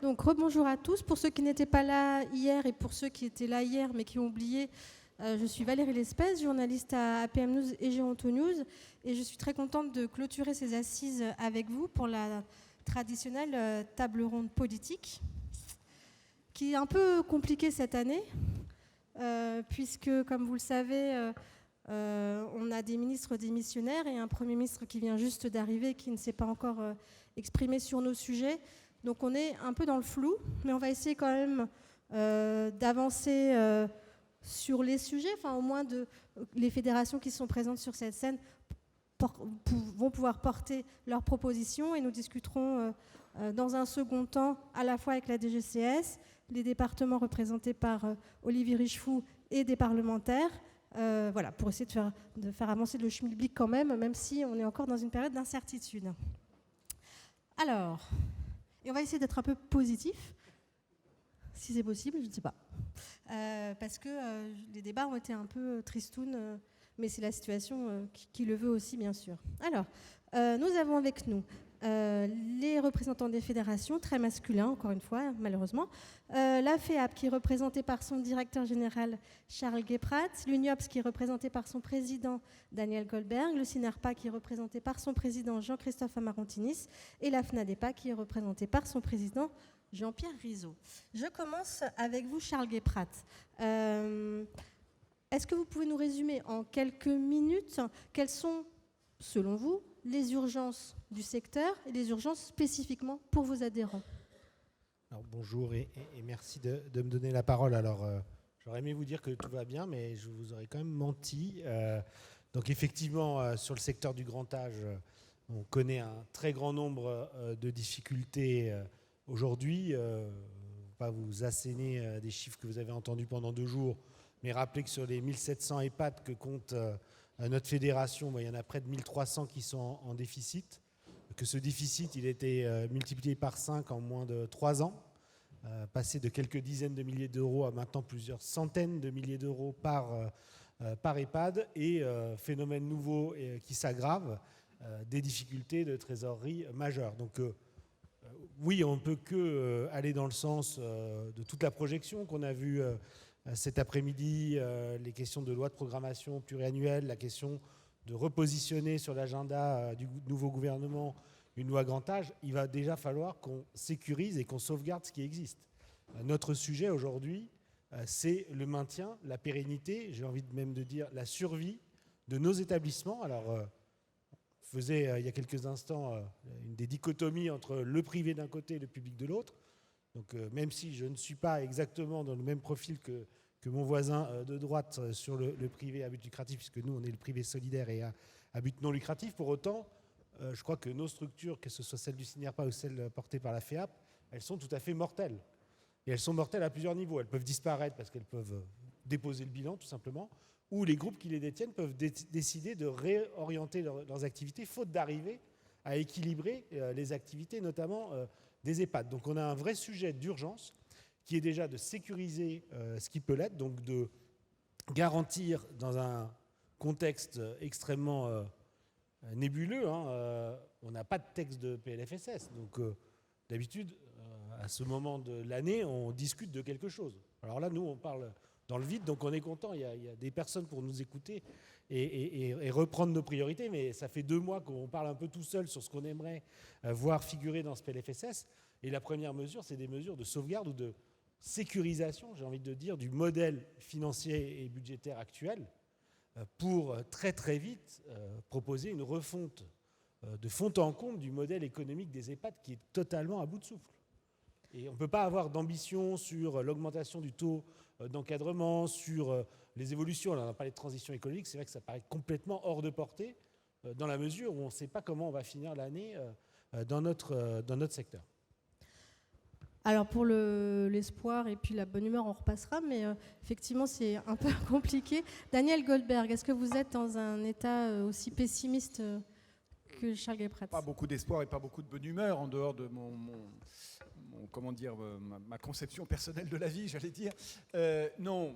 Donc rebonjour à tous. Pour ceux qui n'étaient pas là hier et pour ceux qui étaient là hier mais qui ont oublié, je suis Valérie Lespès, journaliste à APM News et Géronto News, et je suis très contente de clôturer ces assises avec vous pour la traditionnelle table ronde politique, qui est un peu compliquée cette année, puisque, comme vous le savez, on a des ministres démissionnaires et un Premier ministre qui vient juste d'arriver, qui ne s'est pas encore exprimé sur nos sujets. Donc on est un peu dans le flou, mais on va essayer quand même d'avancer sur les sujets, enfin au moins les fédérations qui sont présentes sur cette scène vont pouvoir porter leurs propositions et nous discuterons dans un second temps à la fois avec la DGCS, les départements représentés par Olivier Richefou et des parlementaires, voilà, pour essayer de faire avancer le schmilblick quand même si on est encore dans une période d'incertitude. Alors, et on va essayer d'être un peu positif, si c'est possible, je ne sais pas. Parce que les débats ont été un peu tristounes, mais c'est la situation qui le veut aussi, bien sûr. Alors, nous avons avec nous les représentants des fédérations, très masculins, encore une fois, malheureusement. La FEAP, qui est représentée par son directeur général, Charles Guéprat. L'UNIOPS, qui est représentée par son président, Daniel Goldberg. Le CINERPA, qui est représenté par son président, Jean-Christophe Amarantinis. Et la FNADEPA, qui est représentée par son président, Jean-Pierre Rizot. Je commence avec vous, Charles Guéprat. Est-ce que vous pouvez nous résumer en quelques minutes quelles sont, selon vous, les urgences du secteur et les urgences spécifiquement pour vos adhérents? Alors, bonjour et merci de me donner la parole. Alors, j'aurais aimé vous dire que tout va bien, mais je vous aurais quand même menti. Donc effectivement, sur le secteur du grand âge, on connaît un très grand nombre de difficultés aujourd'hui. Je ne vais pas vous asséner des chiffres que vous avez entendus pendant 2 jours, mais rappelez que sur les 1700 EHPAD que compte notre fédération, il y en a près de 1300 qui sont en déficit, que ce déficit il a été multiplié par 5 en moins de 3 ans, passé de quelques dizaines de milliers d'euros à maintenant plusieurs centaines de milliers d'euros par EHPAD, et phénomène nouveau qui s'aggrave, des difficultés de trésorerie majeures. Donc oui, on ne peut que aller dans le sens de toute la projection qu'on a vue cet après-midi, les questions de loi de programmation pluriannuelle, la question de repositionner sur l'agenda du nouveau gouvernement une loi grand âge. Il va déjà falloir qu'on sécurise et qu'on sauvegarde ce qui existe. Notre sujet aujourd'hui, c'est le maintien, la pérennité, j'ai envie même de dire la survie de nos établissements. Alors, on faisait il y a quelques instants une des dichotomies entre le privé d'un côté et le public de l'autre. Donc même si je ne suis pas exactement dans le même profil que mon voisin de droite sur le privé à but lucratif, puisque nous on est le privé solidaire et à but non lucratif, pour autant je crois que nos structures, que ce soit celle du CINERPA ou celle portée par la FEAP, elles sont tout à fait mortelles. Et elles sont mortelles à plusieurs niveaux. Elles peuvent disparaître parce qu'elles peuvent déposer le bilan tout simplement, ou les groupes qui les détiennent peuvent décider de réorienter leurs activités, faute d'arriver à équilibrer les activités, notamment des EHPAD. Donc on a un vrai sujet d'urgence qui est déjà de sécuriser ce qui peut l'être, donc de garantir dans un contexte extrêmement nébuleux, on n'a pas de texte de PLFSS, donc d'habitude à ce moment de l'année on discute de quelque chose. Alors là nous on parle dans le vide, donc on est content, il y a des personnes pour nous écouter et reprendre nos priorités, mais ça fait 2 mois qu'on parle un peu tout seul sur ce qu'on aimerait voir figurer dans ce PLFSS. Et la première mesure, c'est des mesures de sauvegarde ou de sécurisation, j'ai envie de dire, du modèle financier et budgétaire actuel pour très très vite proposer une refonte de fond en comble du modèle économique des EHPAD qui est totalement à bout de souffle. Et on ne peut pas avoir d'ambition sur l'augmentation du taux d'encadrement, sur les évolutions. Alors on a parlé de transition écologique, c'est vrai que ça paraît complètement hors de portée dans la mesure où on ne sait pas comment on va finir l'année dans notre secteur. Alors pour l'espoir et puis la bonne humeur, on repassera, mais effectivement c'est un peu compliqué. Daniel Goldberg, est-ce que vous êtes dans un état aussi pessimiste que Charles Guéprat? Pas beaucoup d'espoir et pas beaucoup de bonne humeur en dehors de ma conception personnelle de la vie, j'allais dire. Non,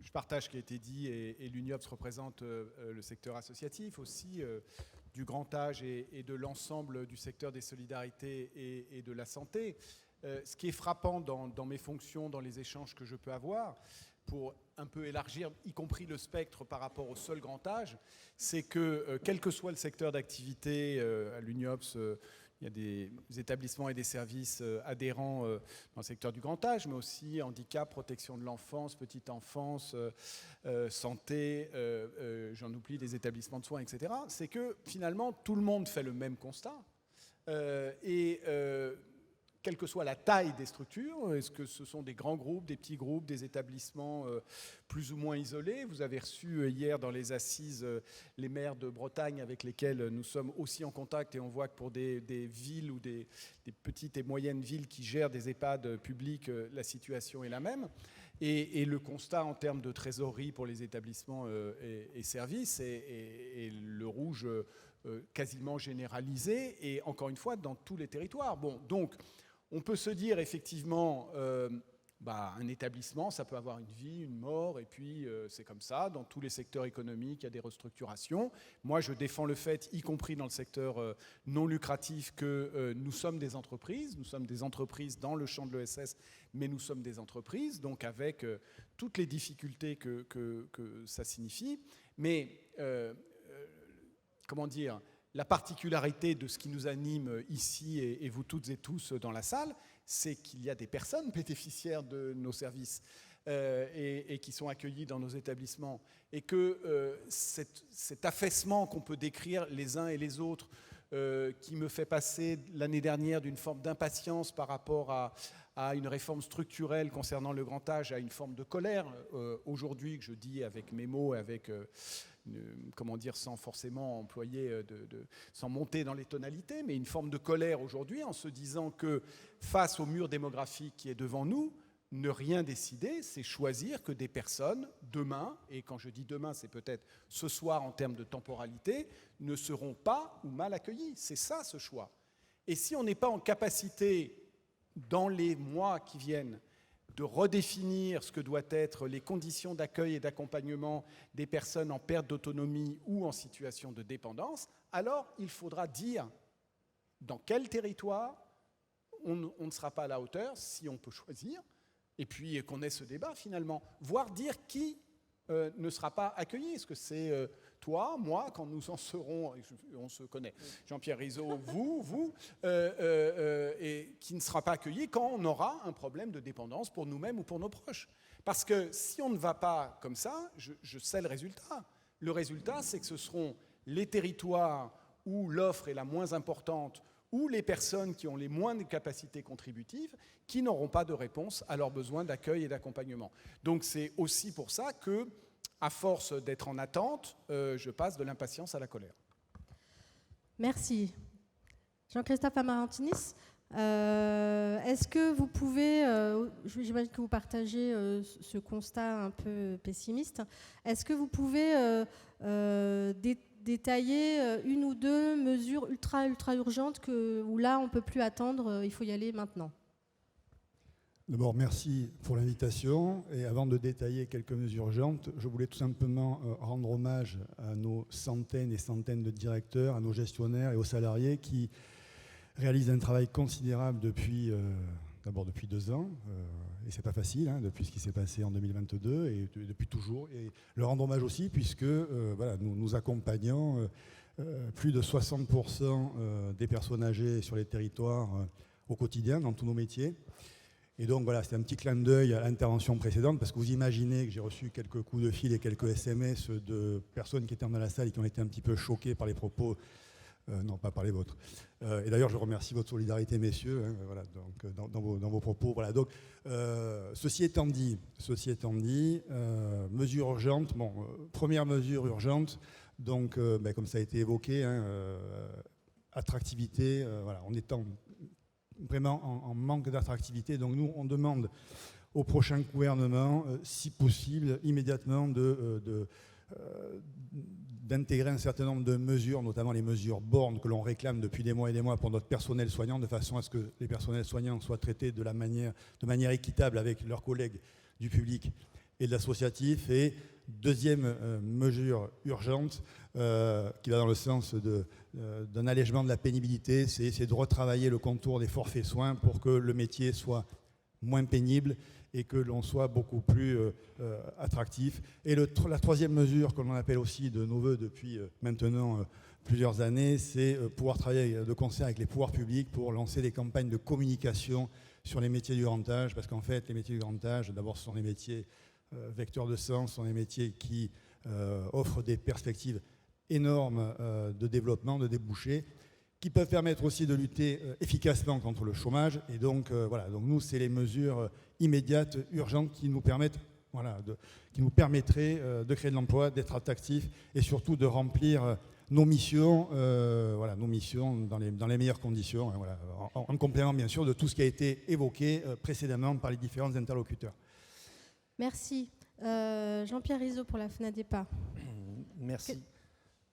je partage ce qui a été dit et l'UNIOPS représente le secteur associatif aussi du grand âge et de l'ensemble du secteur des solidarités et de la santé. Ce qui est frappant dans mes fonctions, dans les échanges que je peux avoir, pour un peu élargir, y compris le spectre par rapport au seul grand âge, c'est que quel que soit le secteur d'activité, à l'UNIOPS, il y a des établissements et des services adhérents dans le secteur du grand âge, mais aussi handicap, protection de l'enfance, petite enfance, santé, j'en oublie, des établissements de soins, etc. C'est que finalement, tout le monde fait le même constat. Quelle que soit la taille des structures, est-ce que ce sont des grands groupes, des petits groupes, des établissements plus ou moins isolés? Vous avez reçu hier dans les assises les maires de Bretagne avec lesquels nous sommes aussi en contact, et on voit que pour des villes ou des petites et moyennes villes qui gèrent des EHPAD publics, la situation est la même. Et le constat en termes de trésorerie pour les établissements et services est le rouge quasiment généralisé, et encore une fois dans tous les territoires. Bon, donc on peut se dire effectivement, un établissement, ça peut avoir une vie, une mort, et puis c'est comme ça. Dans tous les secteurs économiques, il y a des restructurations. Moi, je défends le fait, y compris dans le secteur non lucratif, que nous sommes des entreprises. Nous sommes des entreprises dans le champ de l'ESS, mais nous sommes des entreprises, donc avec toutes les difficultés que ça signifie. Mais, comment dire, la particularité de ce qui nous anime ici, et vous toutes et tous dans la salle, c'est qu'il y a des personnes bénéficiaires de nos services et qui sont accueillies dans nos établissements, et que cet affaissement qu'on peut décrire les uns et les autres, qui me fait passer l'année dernière d'une forme d'impatience par rapport à une réforme structurelle concernant le grand âge, à une forme de colère aujourd'hui, que je dis avec mes mots, avec comment dire, sans forcément employer, sans monter dans les tonalités, mais une forme de colère aujourd'hui, en se disant que face au mur démographique qui est devant nous, ne rien décider, c'est choisir que des personnes, demain, et quand je dis demain, c'est peut-être ce soir en termes de temporalité, ne seront pas ou mal accueillies. C'est ça, ce choix. Et si on n'est pas en capacité, dans les mois qui viennent, de redéfinir ce que doivent être les conditions d'accueil et d'accompagnement des personnes en perte d'autonomie ou en situation de dépendance, alors il faudra dire dans quel territoire on ne sera pas à la hauteur, si on peut choisir, et puis qu'on ait ce débat finalement, voire dire qui ne sera pas accueilli. Est-ce que c'est toi, moi, quand nous en serons, on se connaît, Jean-Pierre Rizot, vous, et qui ne sera pas accueilli quand on aura un problème de dépendance pour nous-mêmes ou pour nos proches. Parce que si on ne va pas comme ça, je sais le résultat. Le résultat, c'est que ce seront les territoires où l'offre est la moins importante, ou les personnes qui ont les moins de capacités contributives, qui n'auront pas de réponse à leurs besoins d'accueil et d'accompagnement. Donc c'est aussi pour ça que, à force d'être en attente, je passe de l'impatience à la colère. Merci. Jean-Christophe Amarantinis, est-ce que vous pouvez, j'imagine que vous partagez ce constat un peu pessimiste, est-ce que vous pouvez détailler une ou deux mesures ultra urgentes où là on ne peut plus attendre, il faut y aller maintenant? D'abord, merci pour l'invitation. Et avant de détailler quelques mesures urgentes, je voulais tout simplement rendre hommage à nos centaines et centaines de directeurs, à nos gestionnaires et aux salariés qui réalisent un travail considérable d'abord depuis 2 ans, et c'est pas facile, depuis ce qui s'est passé en 2022 et depuis toujours. Et leur rendre hommage aussi puisque nous accompagnons plus de 60% des personnes âgées sur les territoires au quotidien, dans tous nos métiers. Et donc voilà, c'était un petit clin d'œil à l'intervention précédente, parce que vous imaginez que j'ai reçu quelques coups de fil et quelques SMS de personnes qui étaient dans la salle et qui ont été un petit peu choquées par les propos, non pas par les vôtres. Et d'ailleurs, je remercie votre solidarité, messieurs, donc, dans vos propos. Voilà, donc, ceci étant dit, mesure urgente. Bon, première mesure urgente, donc, comme ça a été évoqué, attractivité. On est vraiment en manque d'attractivité. Donc nous, on demande au prochain gouvernement, si possible, immédiatement d'intégrer un certain nombre de mesures, notamment les mesures bornes que l'on réclame depuis des mois et des mois pour notre personnel soignant, de façon à ce que les personnels soignants soient traités de manière équitable avec leurs collègues du public et de l'associatif. Et deuxième mesure urgente qui va dans le sens d'un allègement de la pénibilité, c'est essayer de retravailler le contour des forfaits soins pour que le métier soit moins pénible et que l'on soit beaucoup plus attractif. Et la troisième mesure que l'on appelle aussi de nos voeux depuis maintenant plusieurs années, c'est pouvoir travailler de concert avec les pouvoirs publics pour lancer des campagnes de communication sur les métiers du grand âge, parce qu'en fait, les métiers du grand âge, d'abord, ce sont des métiers vecteurs de sens, ce sont des métiers qui offrent des perspectives énormes de développement, de débouchés, qui peuvent permettre aussi de lutter efficacement contre le chômage. Et donc, voilà, donc nous, c'est les mesures immédiates, urgentes, qui nous permettent, qui nous permettraient de créer de l'emploi, d'être attractifs et surtout de remplir nos missions, nos missions dans les meilleures conditions, en complément bien sûr de tout ce qui a été évoqué précédemment par les différents interlocuteurs. Merci. Jean-Pierre Rizzo pour la FNADEPA. Merci.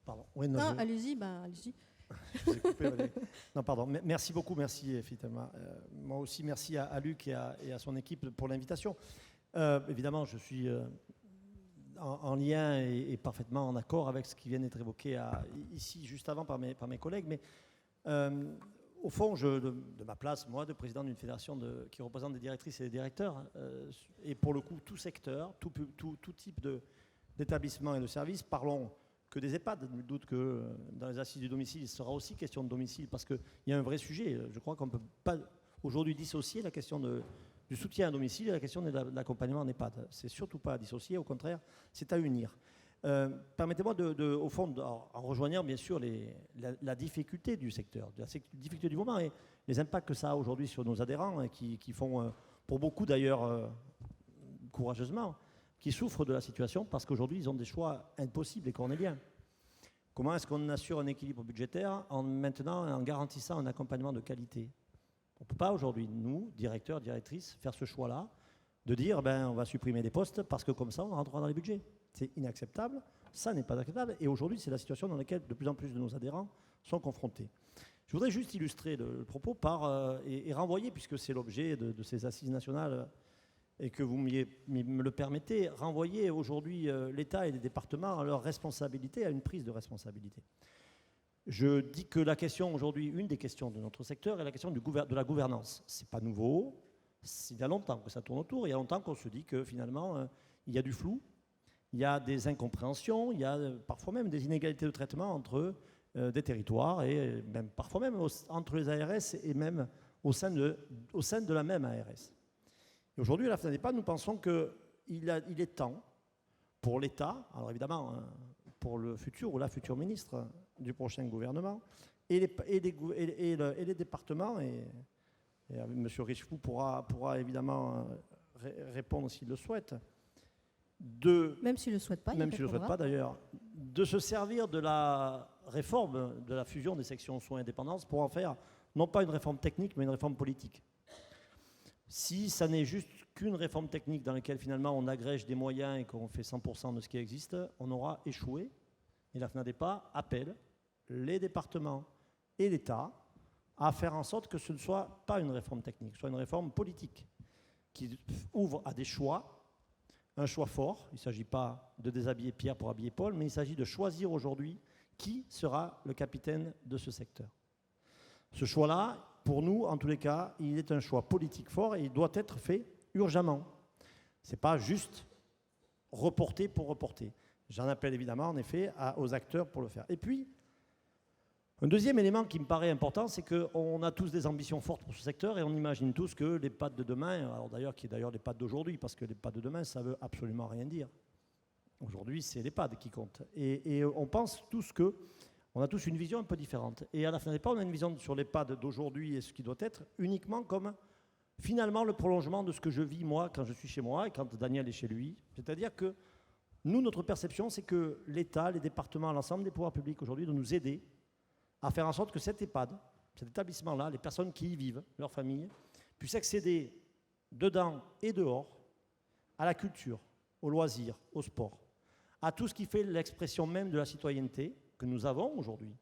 Pardon. Oui, non, allez-y. Allez-y. Non, pardon. Merci beaucoup, merci effectivement. Moi aussi, merci à Luc et à son équipe pour l'invitation. Évidemment, je suis en lien et parfaitement en accord avec ce qui vient d'être évoqué ici juste avant par mes collègues. Mais au fond, de ma place, moi, de président d'une fédération qui représente des directrices et des directeurs, et pour le coup, tout secteur, tout type d'établissement et de service, parlons que des EHPAD. Nul doute que dans les assises du domicile, il sera aussi question de domicile, parce qu'il y a un vrai sujet. Je crois qu'on ne peut pas aujourd'hui dissocier la question du soutien à domicile et la question de l'accompagnement en EHPAD. C'est surtout pas à dissocier, au contraire, c'est à unir. Permettez-moi au fond, en rejoignant bien sûr la difficulté du secteur, la difficulté du moment et les impacts que ça a aujourd'hui sur nos adhérents, qui font, pour beaucoup d'ailleurs, courageusement, qui souffrent de la situation parce qu'aujourd'hui, ils ont des choix impossibles et cornéliens. Comment est-ce qu'on assure un équilibre budgétaire en garantissant un accompagnement de qualité? On ne peut pas aujourd'hui, nous, directeurs, directrices, faire ce choix-là, de dire on va supprimer des postes parce que comme ça, on rentrera dans les budgets. C'est inacceptable, ça n'est pas acceptable. Et aujourd'hui, c'est la situation dans laquelle de plus en plus de nos adhérents sont confrontés. Je voudrais juste illustrer le propos et renvoyer, puisque c'est l'objet de ces assises nationales, et que vous me le permettez, renvoyer aujourd'hui l'État et les départements à leur responsabilité, à une prise de responsabilité. Je dis que la question aujourd'hui, une des questions de notre secteur est la question de la gouvernance. Ce n'est pas nouveau, il y a longtemps que ça tourne autour, il y a longtemps qu'on se dit que finalement, il y a du flou, il y a des incompréhensions, il y a parfois même des inégalités de traitement entre des territoires et même parfois même entre les ARS et même au sein de la même ARS. Et aujourd'hui, à la FNADEPA, nous pensons qu'il est temps pour l'État, alors évidemment pour le futur ou la future ministre du prochain gouvernement, et les départements, et M. Richefou pourra évidemment répondre s'il le souhaite, même s'il ne le souhaite pas, même s'il ne le souhaite pas d'ailleurs, de se servir de la réforme de la fusion des sections soins et dépendance pour en faire non pas une réforme technique, mais une réforme politique. Si ça n'est juste qu'une réforme technique dans laquelle finalement on agrège des moyens et qu'on fait 100% de ce qui existe, on aura échoué. Et la FNADEPA appelle les départements et l'État à faire en sorte que ce ne soit pas une réforme technique, soit une réforme politique qui ouvre à des choix, un choix fort. Il ne s'agit pas de déshabiller Pierre pour habiller Paul, mais il s'agit de choisir aujourd'hui qui sera le capitaine de ce secteur. Ce choix-là, pour nous, en tous les cas, il est un choix politique fort et il doit être fait urgemment. Ce n'est pas juste reporter pour reporter. J'en appelle évidemment, en effet, aux acteurs pour le faire. Et puis, un deuxième élément qui me paraît important, c'est qu'on a tous des ambitions fortes pour ce secteur et on imagine tous que les l'EHPAD de demain, alors d'ailleurs qui est d'ailleurs l'EHPAD d'aujourd'hui, parce que l'EHPAD de demain, ça ne veut absolument rien dire. Aujourd'hui, c'est l'EHPAD qui compte. Et on pense tous on a tous une vision un peu différente. Et à la FNADEPA, on a une vision sur l'EHPAD d'aujourd'hui et ce qui doit être uniquement comme finalement le prolongement de ce que je vis moi quand je suis chez moi et quand Daniel est chez lui. C'est-à-dire que nous, notre perception, c'est que l'État, les départements, l'ensemble des pouvoirs publics aujourd'hui doivent nous aider à faire en sorte que cet EHPAD, cet établissement-là, les personnes qui y vivent, leurs familles, puissent accéder dedans et dehors à la culture, aux loisirs, au sport, à tout ce qui fait l'expression même de la citoyenneté que nous avons aujourd'hui,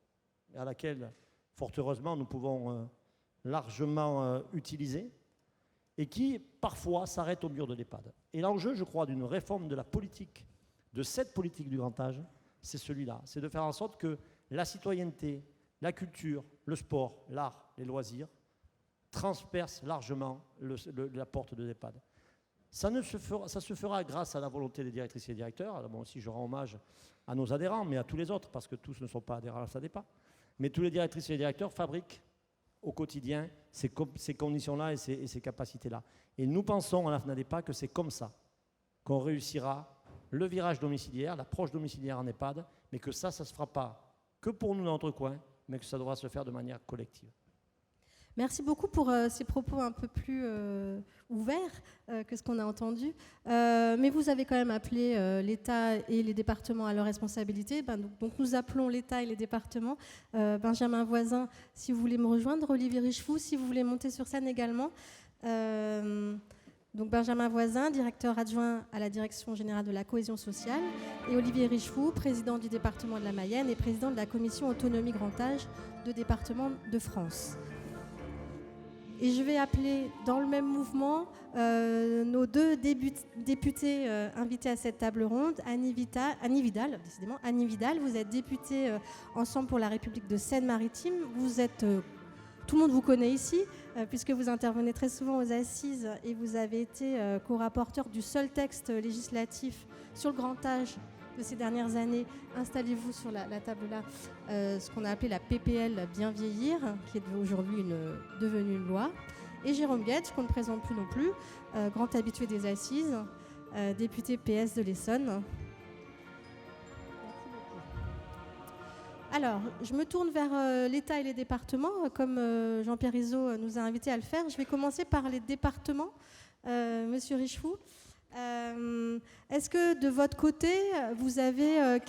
et à laquelle, fort heureusement, nous pouvons largement utiliser, et qui, parfois, s'arrêtent au mur de l'EHPAD. Et l'enjeu, je crois, d'une réforme de la politique, de cette politique du grand âge, c'est celui-là. C'est de faire en sorte que la citoyenneté, la culture, le sport, l'art, les loisirs transpercent largement la porte de l'EHPAD. Ça se fera grâce à la volonté des directrices et des directeurs. Alors, moi aussi, je rends hommage à nos adhérents, mais à tous les autres, parce que tous ne sont pas adhérents à la SADEPA. Mais tous les directrices et les directeurs fabriquent au quotidien ces conditions-là et ces capacités-là. Et nous pensons à la FNADEPA que c'est comme ça qu'on réussira le virage domiciliaire, l'approche domiciliaire en EHPAD, mais que ça ne se fera pas que pour nous dans notre coin, mais que ça devra se faire de manière collective. Merci beaucoup pour ces propos un peu plus ouverts que ce qu'on a entendu. Mais vous avez quand même appelé l'État et les départements à leur responsabilité. Donc nous appelons l'État et les départements. Benjamin Voisin, si vous voulez me rejoindre. Olivier Richefou, si vous voulez monter sur scène également. Donc Benjamin Voisin, directeur adjoint à la Direction générale de la cohésion sociale. Et Olivier Richefou, président du département de la Mayenne et président de la commission autonomie grand âge de département de France. Et je vais appeler dans le même mouvement nos deux députés invités à cette table ronde, Annie Vidal, décidément. Annie Vidal, vous êtes députée Ensemble pour la République de Seine-Maritime. Vous êtes, tout le monde vous connaît ici, puisque vous intervenez très souvent aux assises et vous avez été co-rapporteur du seul texte législatif sur le grand âge de ces dernières années. Installez-vous sur la table là, ce qu'on a appelé la PPL Bien Vieillir, qui est aujourd'hui devenue une loi. Et Jérôme Guedj, qu'on ne présente plus non plus, grand habitué des assises, député PS de l'Essonne. Merci beaucoup. Alors, je me tourne vers l'État et les départements, comme Jean-Pierre Izzo nous a invités à le faire. Je vais commencer par les départements. Monsieur Richefou, est-ce que de votre côté, vous avez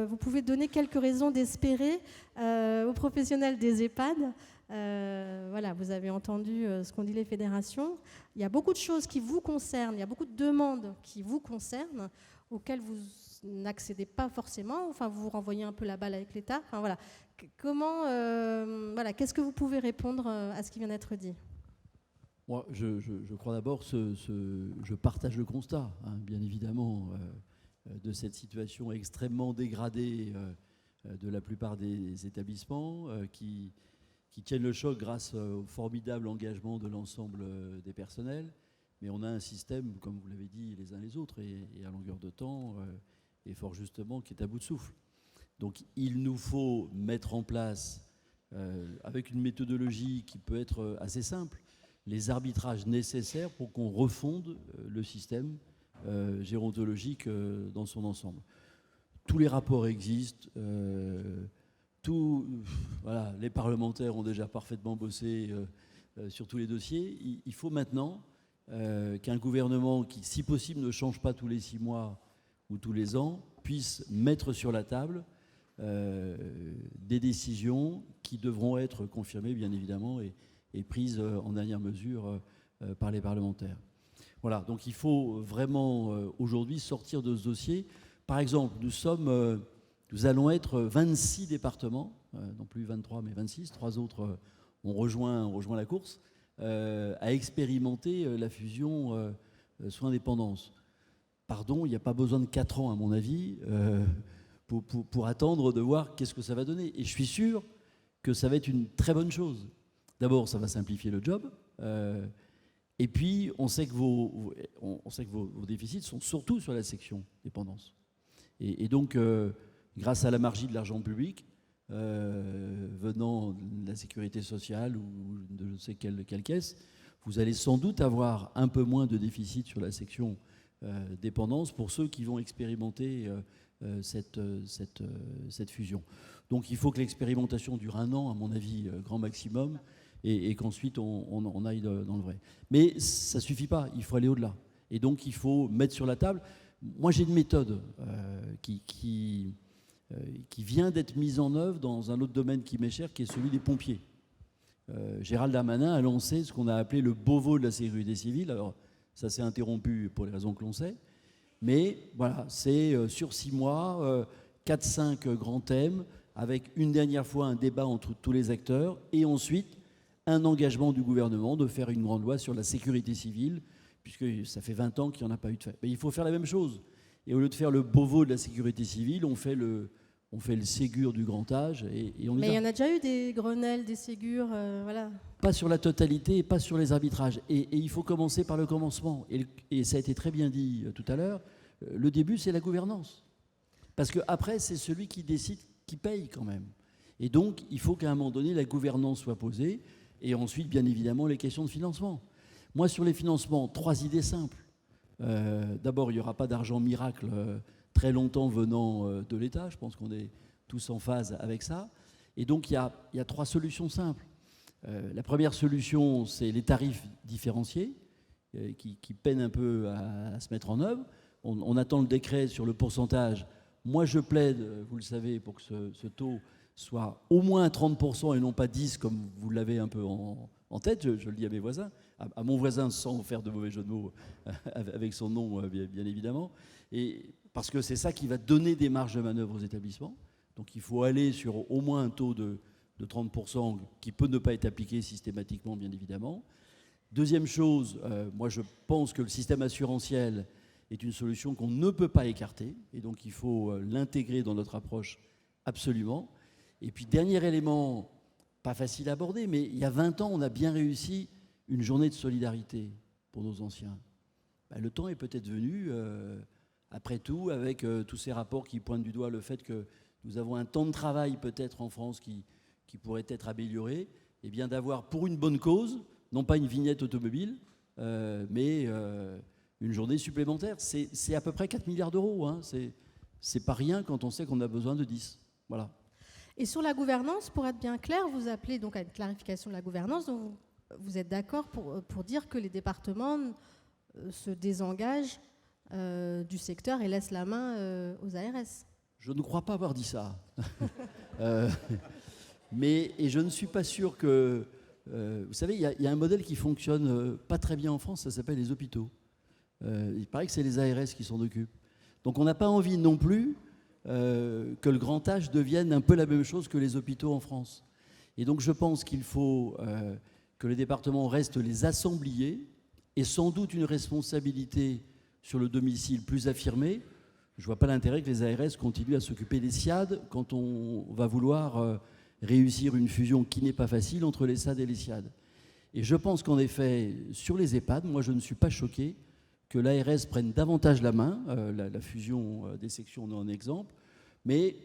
vous pouvez donner quelques raisons d'espérer aux professionnels des EHPAD? Voilà, vous avez entendu ce qu'ont dit les fédérations. Il y a beaucoup de choses qui vous concernent, il y a beaucoup de demandes qui vous concernent, auxquelles vous n'accédez pas forcément. Enfin, vous renvoyez un peu la balle avec l'État. Enfin, voilà. Voilà, qu'est-ce que vous pouvez répondre à ce qui vient d'être dit? Moi, je crois d'abord, je partage le constat, hein, bien évidemment, de cette situation extrêmement dégradée de la plupart des établissements qui tiennent le choc grâce au formidable engagement de l'ensemble des personnels. Mais on a un système, comme vous l'avez dit les uns les autres, et à longueur de temps, et fort justement, qui est à bout de souffle. Donc il nous faut mettre en place, avec une méthodologie qui peut être assez simple, les arbitrages nécessaires pour qu'on refonde le système gérontologique dans son ensemble. Tous les rapports existent, voilà, les parlementaires ont déjà parfaitement bossé sur tous les dossiers. Il faut maintenant qu'un gouvernement qui, si possible, ne change pas tous les 6 mois ou tous les ans, puisse mettre sur la table des décisions qui devront être confirmées, bien évidemment, et prise en dernière mesure par les parlementaires. Voilà, donc il faut vraiment aujourd'hui sortir de ce dossier. Par exemple, nous allons être 26 départements, non plus 23 mais 26, 3 autres ont rejoint la course, à expérimenter la fusion soins-dépendance. Pardon, il n'y a pas besoin de 4 ans à mon avis pour attendre de voir qu'est-ce que ça va donner. Et je suis sûr que ça va être une très bonne chose. D'abord, ça va simplifier le job. Et puis, on sait que vos déficits sont surtout sur la section dépendance. Et donc, grâce à la margie de l'argent public, venant de la sécurité sociale ou de je ne sais quelle caisse, vous allez sans doute avoir un peu moins de déficit sur la section dépendance pour ceux qui vont expérimenter cette fusion. Donc, il faut que l'expérimentation dure 1 an, à mon avis, grand maximum, et qu'ensuite on aille dans le vrai. Mais ça ne suffit pas, il faut aller au-delà. Et donc il faut mettre sur la table. Moi j'ai une méthode qui vient d'être mise en œuvre dans un autre domaine qui m'est cher, qui est celui des pompiers. Gérald Darmanin a lancé ce qu'on a appelé le Beauvau de la sécurité civile. Alors ça s'est interrompu pour les raisons que l'on sait. Mais voilà, c'est sur 6 mois, 4-5 grands thèmes, avec une dernière fois un débat entre tous les acteurs, et ensuite un engagement du gouvernement de faire une grande loi sur la sécurité civile, puisque ça fait 20 ans qu'il n'y en a pas eu de fait. Mais il faut faire la même chose. Et au lieu de faire le Beauvau de la sécurité civile, on fait le Ségur du grand âge et on y Mais va. il y en a déjà eu des Grenelles, des Ségur, voilà. Pas sur la totalité et pas sur les arbitrages. Et il faut commencer par le commencement. Et ça a été très bien dit tout à l'heure, le début, c'est la gouvernance. Parce qu'après, c'est celui qui décide qui paye quand même. Et donc, il faut qu'à un moment donné, la gouvernance soit posée. Et ensuite, bien évidemment, les questions de financement. Moi, sur les financements, 3 idées simples. D'abord, il n'y aura pas d'argent miracle très longtemps venant de l'État. Je pense qu'on est tous en phase avec ça. Et donc, il y a 3 solutions simples. La première solution, c'est les tarifs différenciés qui peinent un peu à se mettre en œuvre. On attend le décret sur le pourcentage. Moi, je plaide, vous le savez, pour que ce taux soit au moins 30% et non pas 10% comme vous l'avez un peu en tête. Je le dis à mes voisins, à mon voisin sans faire de mauvais jeu de mots avec son nom, bien évidemment. Et parce que c'est ça qui va donner des marges de manœuvre aux établissements. Donc il faut aller sur au moins un taux de 30% qui peut ne pas être appliqué systématiquement, bien évidemment. Deuxième chose, moi je pense que le système assurantiel est une solution qu'on ne peut pas écarter, et donc il faut l'intégrer dans notre approche absolument. Et puis dernier élément, pas facile à aborder, mais il y a 20 ans, on a bien réussi une journée de solidarité pour nos anciens. Le temps est peut-être venu, après tout, avec tous ces rapports qui pointent du doigt le fait que nous avons un temps de travail peut-être en France qui pourrait être amélioré, et bien d'avoir pour une bonne cause, non pas une vignette automobile, mais une journée supplémentaire. C'est à peu près 4 milliards d'euros. Hein. C'est pas rien quand on sait qu'on a besoin de 10. Voilà. Et sur la gouvernance, pour être bien clair, vous appelez donc à une clarification de la gouvernance. Donc vous êtes d'accord pour dire que les départements se désengagent du secteur et laissent la main aux ARS? Je ne crois pas avoir dit ça. Et je ne suis pas sûr que... vous savez, il y a un modèle qui fonctionne pas très bien en France, ça s'appelle les hôpitaux. Il paraît que c'est les ARS qui s'en occupent. Donc on n'a pas envie non plus que le grand âge devienne un peu la même chose que les hôpitaux en France. Et donc je pense qu'il faut que les départements restent les assembliers et sans doute une responsabilité sur le domicile plus affirmée. Je ne vois pas l'intérêt que les ARS continuent à s'occuper des SIAD quand on va vouloir réussir une fusion qui n'est pas facile entre les SAD et les SIAD. Et je pense qu'en effet, sur les EHPAD, moi je ne suis pas choqué que l'ARS prenne davantage la main, la fusion des sections en est un exemple, mais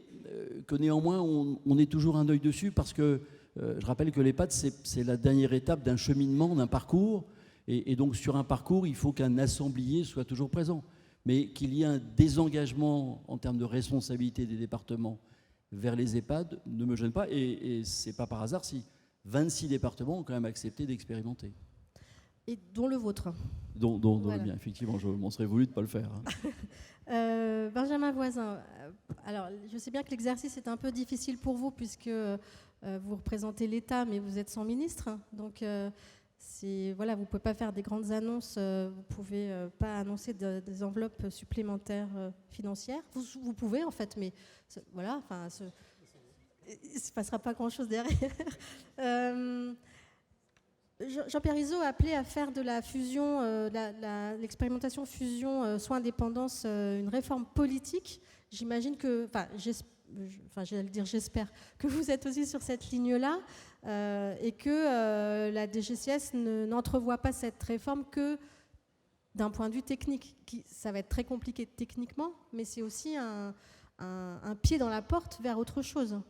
que néanmoins on ait toujours un œil dessus parce que je rappelle que l'EHPAD c'est la dernière étape d'un cheminement, d'un parcours, et donc sur un parcours il faut qu'un assemblier soit toujours présent, mais qu'il y ait un désengagement en termes de responsabilité des départements vers les EHPAD ne me gêne pas, et c'est pas par hasard si 26 départements ont quand même accepté d'expérimenter. Et dont le vôtre. Dont Voilà. le bien, effectivement, je m'en serais voulu de ne pas le faire. Hein. Benjamin Voisin, alors je sais bien que l'exercice est un peu difficile pour vous puisque vous représentez l'État, mais vous êtes sans ministre. Donc voilà, vous ne pouvez pas faire des grandes annonces, vous ne pouvez pas annoncer des enveloppes supplémentaires financières. Vous pouvez en fait, mais voilà, il ne se passera pas grand-chose derrière. Jean-Pierre Izot a appelé à faire de la fusion, l'expérimentation fusion soins-dépendance une réforme politique. J'imagine que, j'espère que vous êtes aussi sur cette ligne-là et que la DGCS n'entrevoit pas cette réforme que d'un point de vue technique. Ça va être très compliqué techniquement, mais c'est aussi un pied dans la porte vers autre chose.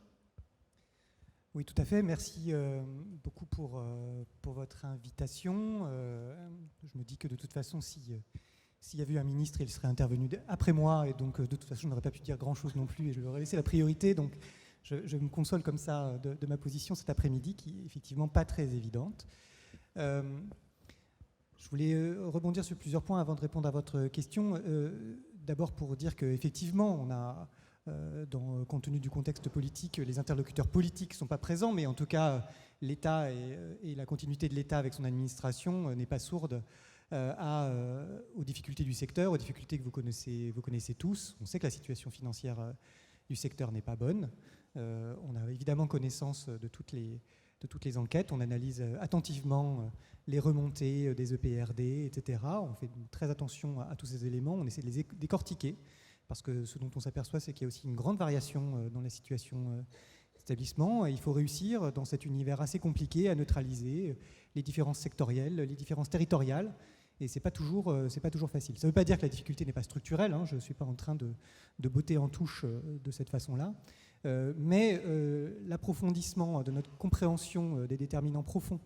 Oui, tout à fait. Merci beaucoup pour votre invitation. Je me dis que de toute façon, s'il y avait eu un ministre, il serait intervenu après moi, et donc de toute façon, je n'aurais pas pu dire grand-chose non plus, et je lui aurais laissé la priorité. Donc, je me console comme ça de ma position cet après-midi, qui est effectivement pas très évidente. Je voulais rebondir sur plusieurs points avant de répondre à votre question. D'abord pour dire qu'effectivement, on a... compte tenu du contexte politique, les interlocuteurs politiques ne sont pas présents, mais en tout cas, l'État et la continuité de l'État avec son administration n'est pas sourde aux difficultés du secteur, aux difficultés que vous connaissez tous. On sait que la situation financière du secteur n'est pas bonne. On a évidemment connaissance de toutes les toutes les enquêtes. On analyse attentivement les remontées des EPRD, etc. On fait très attention à tous ces éléments. On essaie de les décortiquer parce que ce dont on s'aperçoit, c'est qu'il y a aussi une grande variation dans la situation d'établissement. Il faut réussir, dans cet univers assez compliqué, à neutraliser les différences sectorielles, les différences territoriales. Et c'est pas toujours facile. Ça ne veut pas dire que la difficulté n'est pas structurelle. Je ne suis pas en train de botter en touche de cette façon-là. Mais l'approfondissement de notre compréhension des déterminants profonds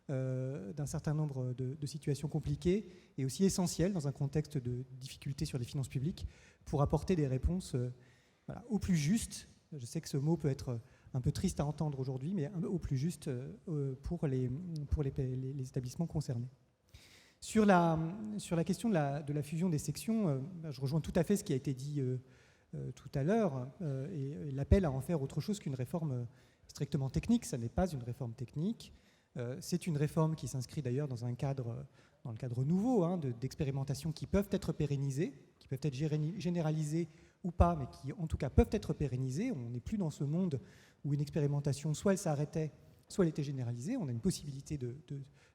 d'un certain nombre de situations compliquées est aussi essentiel dans un contexte de difficultés sur les finances publiques pour apporter des réponses au plus juste. Je sais que ce mot peut être un peu triste à entendre aujourd'hui, mais au plus juste pour les établissements concernés. Sur la question de la fusion des sections, je rejoins tout à fait ce qui a été dit tout à l'heure et l'appel à en faire autre chose qu'une réforme strictement technique. Ça n'est pas une réforme technique. C'est une réforme qui s'inscrit d'ailleurs dans le cadre nouveau d'expérimentations qui peuvent être pérennisées, qui peuvent être généralisées ou pas, mais qui en tout cas peuvent être pérennisées. On n'est plus dans ce monde où une expérimentation, soit elle s'arrêtait, soit elle était généralisée. On a une possibilité de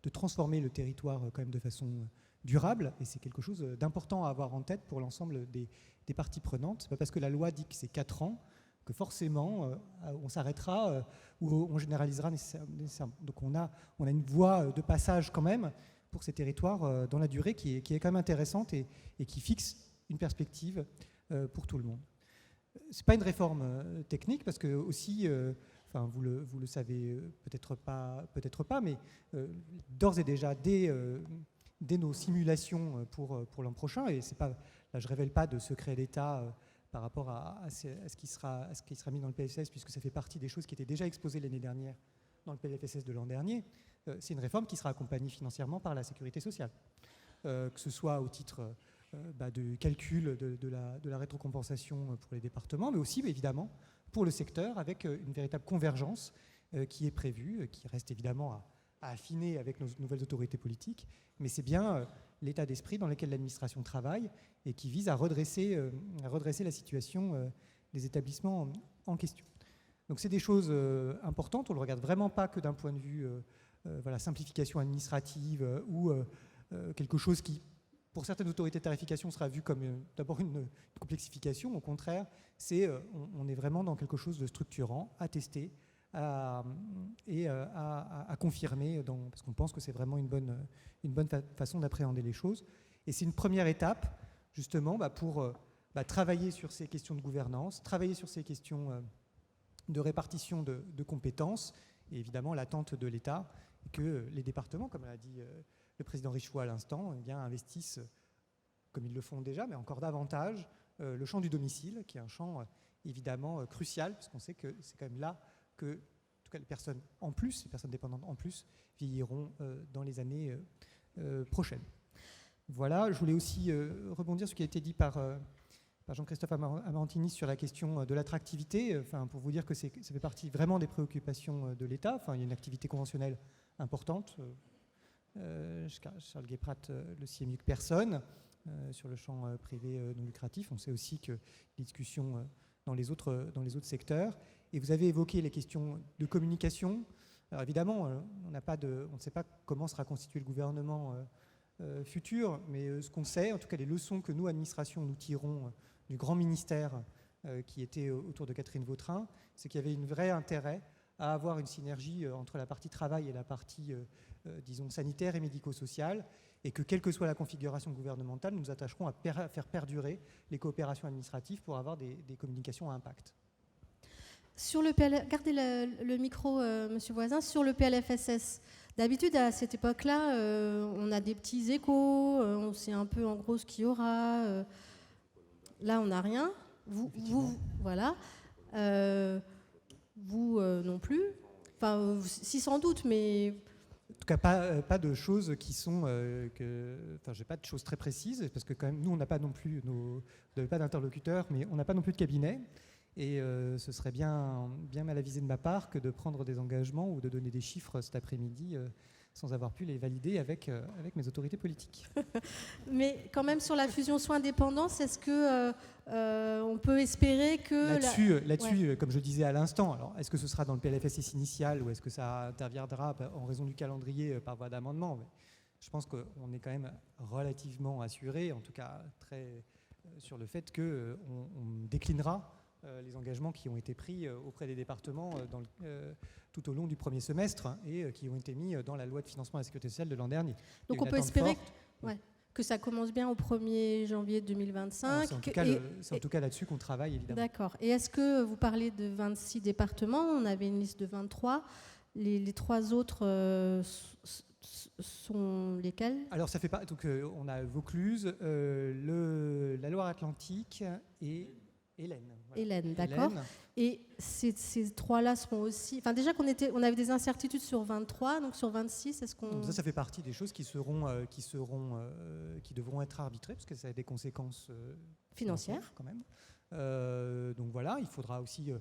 transformer le territoire quand même de façon durable, et c'est quelque chose d'important à avoir en tête pour l'ensemble des parties prenantes. C'est pas parce que la loi dit que c'est 4 ans que forcément on s'arrêtera ou on généralisera nécessairement. Donc on a une voie de passage quand même pour ces territoires dans la durée qui est quand même intéressante et qui fixe une perspective pour tout le monde. C'est pas une réforme technique parce que aussi, vous le savez peut-être pas, mais d'ores et déjà dès nos simulations pour l'an prochain, et c'est pas, là je révèle pas de secret d'État par rapport à ce qui sera mis dans le PLFSS, puisque ça fait partie des choses qui étaient déjà exposées l'année dernière dans le PLFSS de l'an dernier. C'est une réforme qui sera accompagnée financièrement par la sécurité sociale, que ce soit au titre de calcul de la rétrocompensation pour les départements, mais aussi évidemment pour le secteur, avec une véritable convergence qui est prévue, qui reste évidemment à affiner avec nos nouvelles autorités politiques, mais c'est bien l'état d'esprit dans lequel l'administration travaille et qui vise à redresser la situation des établissements en question. Donc c'est des choses importantes, on ne le regarde vraiment pas que d'un point de vue simplification administrative ou quelque chose qui, pour certaines autorités de tarification, sera vu comme d'abord une complexification. Au contraire, on est vraiment dans quelque chose de structurant, à tester et à confirmer, parce qu'on pense que c'est vraiment une bonne façon d'appréhender les choses. Et c'est une première étape, justement, pour travailler sur ces questions de gouvernance, travailler sur ces questions de répartition de compétences, et évidemment l'attente de l'État, que les départements, comme l'a dit le président Richevoix à l'instant, investissent, comme ils le font déjà, mais encore davantage, le champ du domicile, qui est un champ évidemment crucial, parce qu'on sait que c'est quand même là que, en tout cas, les personnes dépendantes en plus, vieilliront dans les années prochaines. Voilà, je voulais aussi rebondir sur ce qui a été dit par Jean-Christophe Amarantini sur la question de l'attractivité, pour vous dire que ça fait partie vraiment des préoccupations de l'État. Il y a une activité conventionnelle importante. Charles Guéprat le sait mieux que personne sur le champ privé non lucratif. On sait aussi que les discussions dans les autres secteurs. Et vous avez évoqué les questions de communication. Alors évidemment, on ne sait pas comment sera constitué le gouvernement futur, mais ce qu'on sait, en tout cas les leçons que nous, administration, nous tirons du grand ministère qui était autour de Catherine Vautrin, c'est qu'il y avait un vrai intérêt à avoir une synergie entre la partie travail et la partie, disons, sanitaire et médico-sociale, et que quelle que soit la configuration gouvernementale, nous nous attacherons à faire perdurer les coopérations administratives pour avoir des communications à impact. Sur gardez le micro, Monsieur Voisin. Sur le PLFSS, d'habitude, à cette époque-là, on a des petits échos, on sait un peu en gros ce qu'il y aura. Là, on n'a rien. Vous voilà. Vous non plus. Enfin, si sans doute, mais... En tout cas, pas de choses qui sont... j'ai pas de choses très précises, parce que quand même, nous, on n'a pas non plus... Vous n'avez pas d'interlocuteur, mais on n'a pas non plus de cabinet. Et ce serait bien mal avisé de ma part que de prendre des engagements ou de donner des chiffres cet après-midi sans avoir pu les valider avec mes autorités politiques. Mais quand même, sur la fusion soins-dépendance, est-ce que on peut espérer que... Là-dessus, comme je disais à l'instant, alors est-ce que ce sera dans le PLFSS initial ou est-ce que ça interviendra en raison du calendrier par voie d'amendement? Je pense qu'on est quand même relativement assuré, en tout cas très sur le fait qu'on déclinera les engagements qui ont été pris auprès des départements tout au long du premier semestre et qui ont été mis dans la loi de financement de la sécurité sociale de l'an dernier. Donc on peut espérer que ça commence bien au 1er janvier 2025. C'est en tout cas là-dessus qu'on travaille, évidemment. D'accord. Et est-ce que vous parlez de 26 départements? On avait une liste de 23. Les 3 autres sont lesquels? Alors ça fait pas. Donc on a Vaucluse, la Loire-Atlantique et Hélène. Voilà. Hélène, d'accord. Et ces 3-là seront aussi... Enfin, déjà on avait des incertitudes sur 23, donc sur 26, est-ce qu'on... Donc ça fait partie des choses qui devront être arbitrées, parce que ça a des conséquences financières quand même. Donc voilà, il faudra aussi,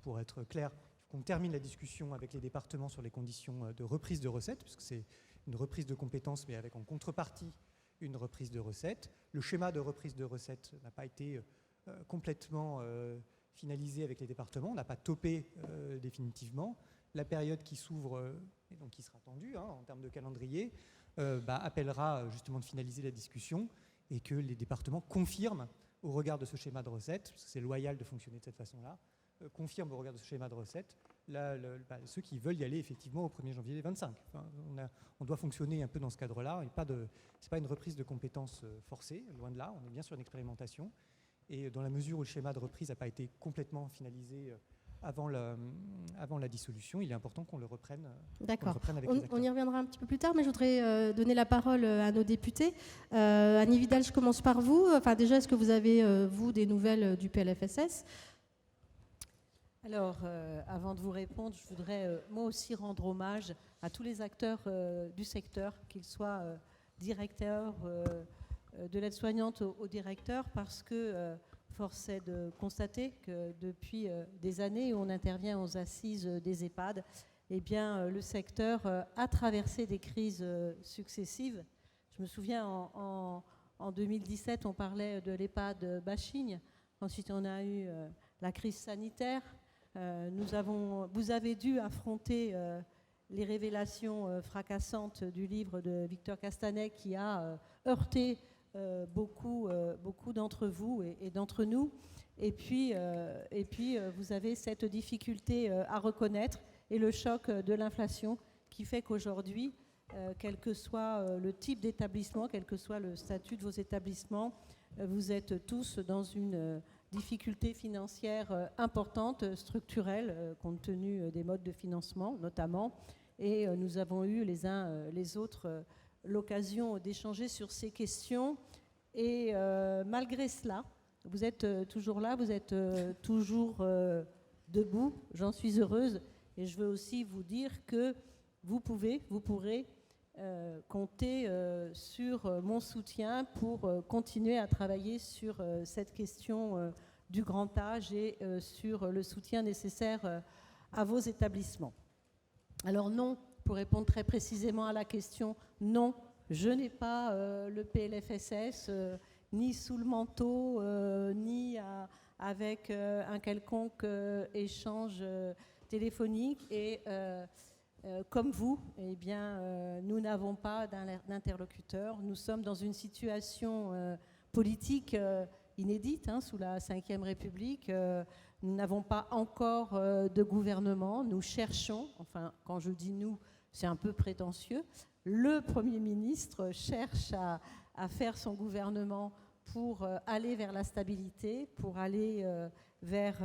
pour être clair, qu'on termine la discussion avec les départements sur les conditions de reprise de recettes, puisque c'est une reprise de compétences, mais avec en contrepartie une reprise de recettes. Le schéma de reprise de recettes n'a pas été complètement finalisé avec les départements, on n'a pas topé définitivement. La période qui s'ouvre, et donc qui sera tendue en termes de calendrier, appellera justement de finaliser la discussion et que les départements confirment au regard de ce schéma de recettes, parce que c'est loyal de fonctionner de cette façon-là, confirment au regard de ce schéma de recettes ceux qui veulent y aller effectivement au 1er janvier 2025. Enfin, on doit fonctionner un peu dans ce cadre-là. Ce n'est pas une reprise de compétences forcée, loin de là, on est bien sur une expérimentation. Et dans la mesure où le schéma de reprise n'a pas été complètement finalisé avant la dissolution, il est important qu'on le reprenne. D'accord. Avec les acteurs. On y reviendra un petit peu plus tard, mais je voudrais donner la parole à nos députés. Annie Vidal, je commence par vous. Enfin, déjà, est-ce que vous avez, vous, des nouvelles du PLFSS? Alors, avant de vous répondre, je voudrais moi aussi rendre hommage à tous les acteurs du secteur, qu'ils soient directeurs, de l'aide-soignante au directeur, parce que force est de constater que depuis des années où on intervient aux assises des EHPAD, eh bien, le secteur a traversé des crises successives. Je me souviens, en 2017, on parlait de l'EHPAD bashing. Ensuite, on a eu la crise sanitaire. Vous avez dû affronter les révélations fracassantes du livre de Victor Castanet qui a heurté beaucoup d'entre vous et d'entre nous. Et puis, vous avez cette difficulté à reconnaître et le choc de l'inflation qui fait qu'aujourd'hui, quel que soit le type d'établissement, quel que soit le statut de vos établissements, vous êtes tous dans une difficulté financière importante, structurelle, compte tenu des modes de financement notamment. Et nous avons eu les uns les autres l'occasion d'échanger sur ces questions. Et malgré cela, vous êtes toujours là, vous êtes toujours debout, j'en suis heureuse. Et je veux aussi vous dire que vous pourrez compter sur mon soutien pour continuer à travailler sur cette question du grand âge et sur le soutien nécessaire à vos établissements. Alors non, pour répondre très précisément à la question, non, je n'ai pas le PLFSS ni sous le manteau, ni avec un quelconque échange téléphonique. Et comme vous, eh bien, nous n'avons pas d'interlocuteur. Nous sommes dans une situation politique inédite sous la Ve République. Nous n'avons pas encore de gouvernement. Nous cherchons, enfin, quand je dis nous, c'est un peu prétentieux, le Premier ministre cherche à faire son gouvernement pour aller vers la stabilité, pour aller vers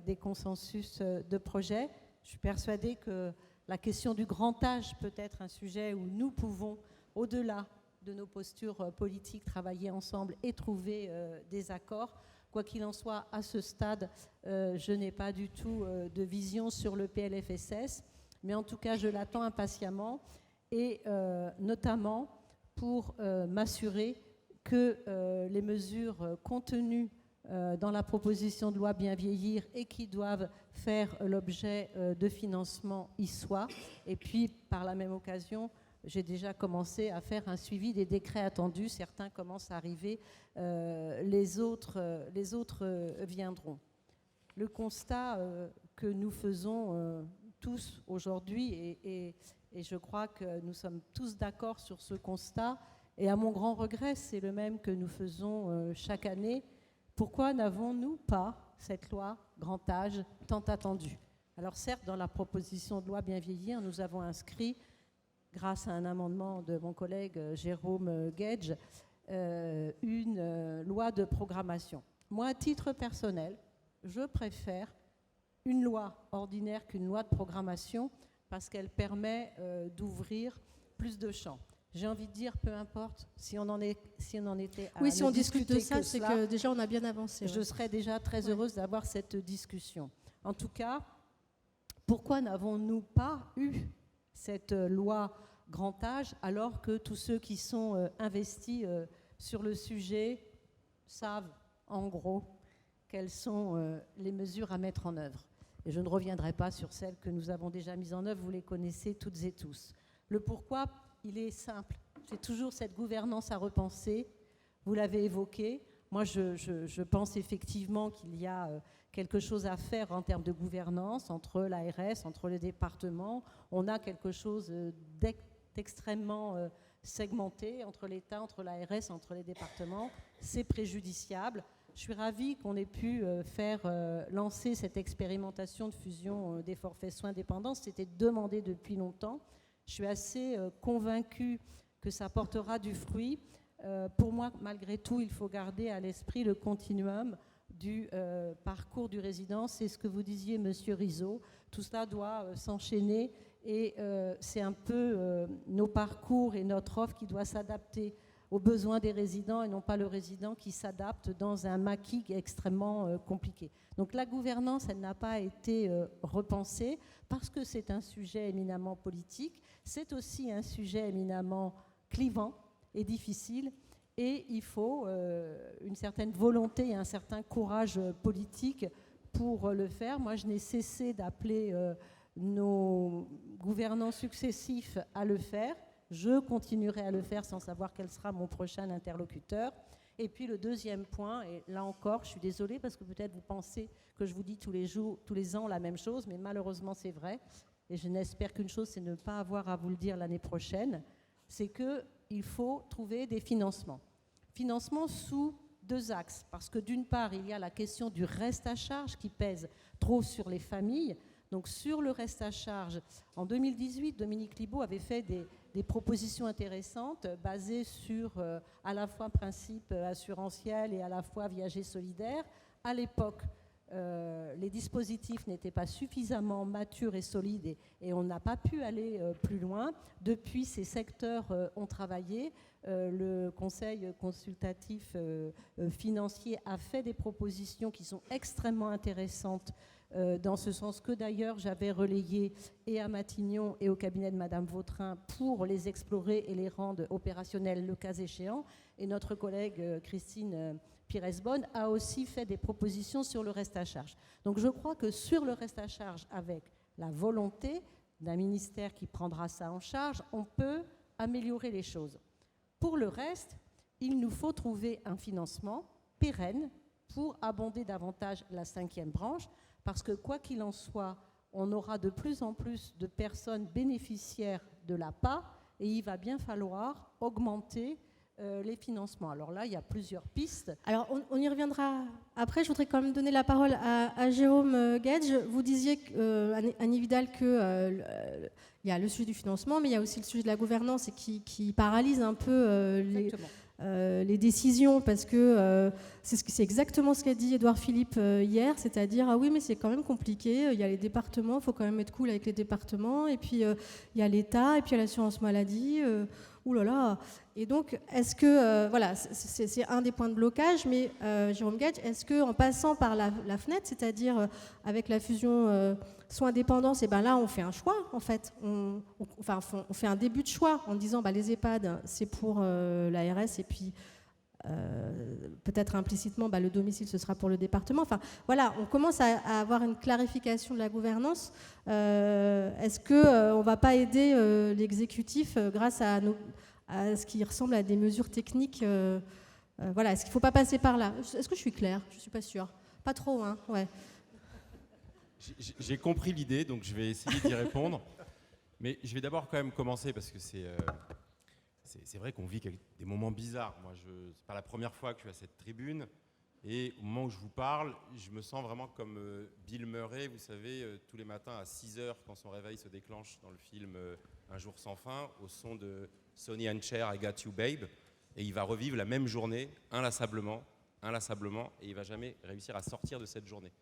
des consensus de projet. Je suis persuadée que la question du grand âge peut être un sujet où nous pouvons, au-delà de nos postures politiques, travailler ensemble et trouver des accords. Quoi qu'il en soit, à ce stade, je n'ai pas du tout de vision sur le PLFSS, mais en tout cas, je l'attends impatiemment, et notamment pour m'assurer que les mesures contenues dans la proposition de loi Bien vieillir et qui doivent faire l'objet de financement y soient. Et puis, par la même occasion, j'ai déjà commencé à faire un suivi des décrets attendus. Certains commencent à arriver, les autres viendront. Le constat que nous faisons tous aujourd'hui, et je crois que nous sommes tous d'accord sur ce constat, et à mon grand regret, c'est le même que nous faisons chaque année. Pourquoi n'avons-nous pas cette loi grand âge tant attendue? Alors certes, dans la proposition de loi Bien vieillir, nous avons inscrit, grâce à un amendement de mon collègue Jérôme Guedj, une loi de programmation. Moi, à titre personnel, je préfère une loi ordinaire qu'une loi de programmation parce qu'elle permet d'ouvrir plus de champs. J'ai envie de dire, peu importe si on en était à oui, si ne on discute de ça, c'est cela, que déjà on a bien avancé. je serais déjà très heureuse d'avoir cette discussion. En tout cas, pourquoi n'avons-nous pas eu cette loi grand âge alors que tous ceux qui sont investis sur le sujet savent en gros quelles sont les mesures à mettre en œuvre? Et je ne reviendrai pas sur celles que nous avons déjà mises en œuvre, vous les connaissez toutes et tous. Le pourquoi, il est simple. C'est toujours cette gouvernance à repenser. Vous l'avez évoqué. Moi, je pense effectivement qu'il y a quelque chose à faire en termes de gouvernance entre l'ARS, entre les départements. On a quelque chose d'extrêmement segmenté entre l'État, entre l'ARS, entre les départements. C'est préjudiciable. Je suis ravie qu'on ait pu lancer cette expérimentation de fusion des forfaits soins dépendance. C'était demandé depuis longtemps. Je suis assez convaincue que ça portera du fruit. Pour moi, malgré tout, il faut garder à l'esprit le continuum du parcours du résident. C'est ce que vous disiez, Monsieur Rizzo. Tout cela doit s'enchaîner et c'est un peu nos parcours et notre offre qui doit s'adapter aux besoins des résidents et non pas le résident qui s'adapte dans un maquis extrêmement compliqué. Donc la gouvernance, elle n'a pas été repensée parce que c'est un sujet éminemment politique, c'est aussi un sujet éminemment clivant et difficile et il faut une certaine volonté et un certain courage politique pour le faire. Moi, je n'ai cessé d'appeler nos gouvernants successifs à le faire. Je continuerai à le faire sans savoir quel sera mon prochain interlocuteur. Et puis le deuxième point, et là encore, je suis désolée parce que peut-être vous pensez que je vous dis tous les ans la même chose, mais malheureusement c'est vrai, et je n'espère qu'une chose, c'est ne pas avoir à vous le dire l'année prochaine, c'est qu'il faut trouver des financements. Financements sous deux axes, parce que d'une part, il y a la question du reste à charge qui pèse trop sur les familles. Donc sur le reste à charge, en 2018, Dominique Libaud avait fait des propositions intéressantes basées sur à la fois principe assurantiel et à la fois viager solidaire. À l'époque, les dispositifs n'étaient pas suffisamment matures et solides et on n'a pas pu aller plus loin. Depuis, ces secteurs ont travaillé. Le Conseil consultatif financier a fait des propositions qui sont extrêmement intéressantes dans ce sens que d'ailleurs j'avais relayé et à Matignon et au cabinet de Madame Vautrin pour les explorer et les rendre opérationnels le cas échéant. Et notre collègue Christine Pires-Bonne a aussi fait des propositions sur le reste à charge. Donc je crois que sur le reste à charge, avec la volonté d'un ministère qui prendra ça en charge, on peut améliorer les choses. Pour le reste, il nous faut trouver un financement pérenne pour abonder davantage la 5e branche, parce que quoi qu'il en soit, on aura de plus en plus de personnes bénéficiaires de l'APA et il va bien falloir augmenter les financements. Alors là, il y a plusieurs pistes. Alors, on y reviendra après. Je voudrais quand même donner la parole à Jérôme Guedj. Vous disiez, Annie Vidal, qu'il y a le sujet du financement, mais il y a aussi le sujet de la gouvernance et qui paralyse un peu les décisions, parce que c'est exactement ce qu'a dit Édouard Philippe hier, c'est-à-dire, ah oui, mais c'est quand même compliqué, il y a les départements, il faut quand même être cool avec les départements, et puis il y a l'État, et puis il y a l'assurance maladie, oulala. Et donc, est-ce que, voilà, c'est un des points de blocage, mais Jérôme Guedj, est-ce qu'en passant par la fenêtre, c'est-à-dire avec la fusion soins-dépendance, et ben là, on fait un choix, en fait. On fait un début de choix en disant, les EHPAD, c'est pour l'ARS, et puis peut-être implicitement, le domicile, ce sera pour le département. Enfin, voilà, on commence à avoir une clarification de la gouvernance. Est-ce qu'on ne va pas aider l'exécutif grâce à ce qui ressemble à des mesures techniques voilà, est-ce qu'il ne faut pas passer par là? Est-ce que je suis claire? Je ne suis pas sûre. Pas trop, hein, ouais. J'ai compris l'idée, donc je vais essayer d'y répondre. Mais je vais d'abord quand même commencer parce que c'est vrai qu'on vit des moments bizarres. Moi, c'est pas la première fois que je suis à cette tribune. Et au moment où je vous parle, je me sens vraiment comme Bill Murray, vous savez, tous les matins à 6h, quand son réveil se déclenche dans le film Un jour sans fin, au son de Sonny and Cher, I Got You Babe. Et il va revivre la même journée, inlassablement, et il ne va jamais réussir à sortir de cette journée.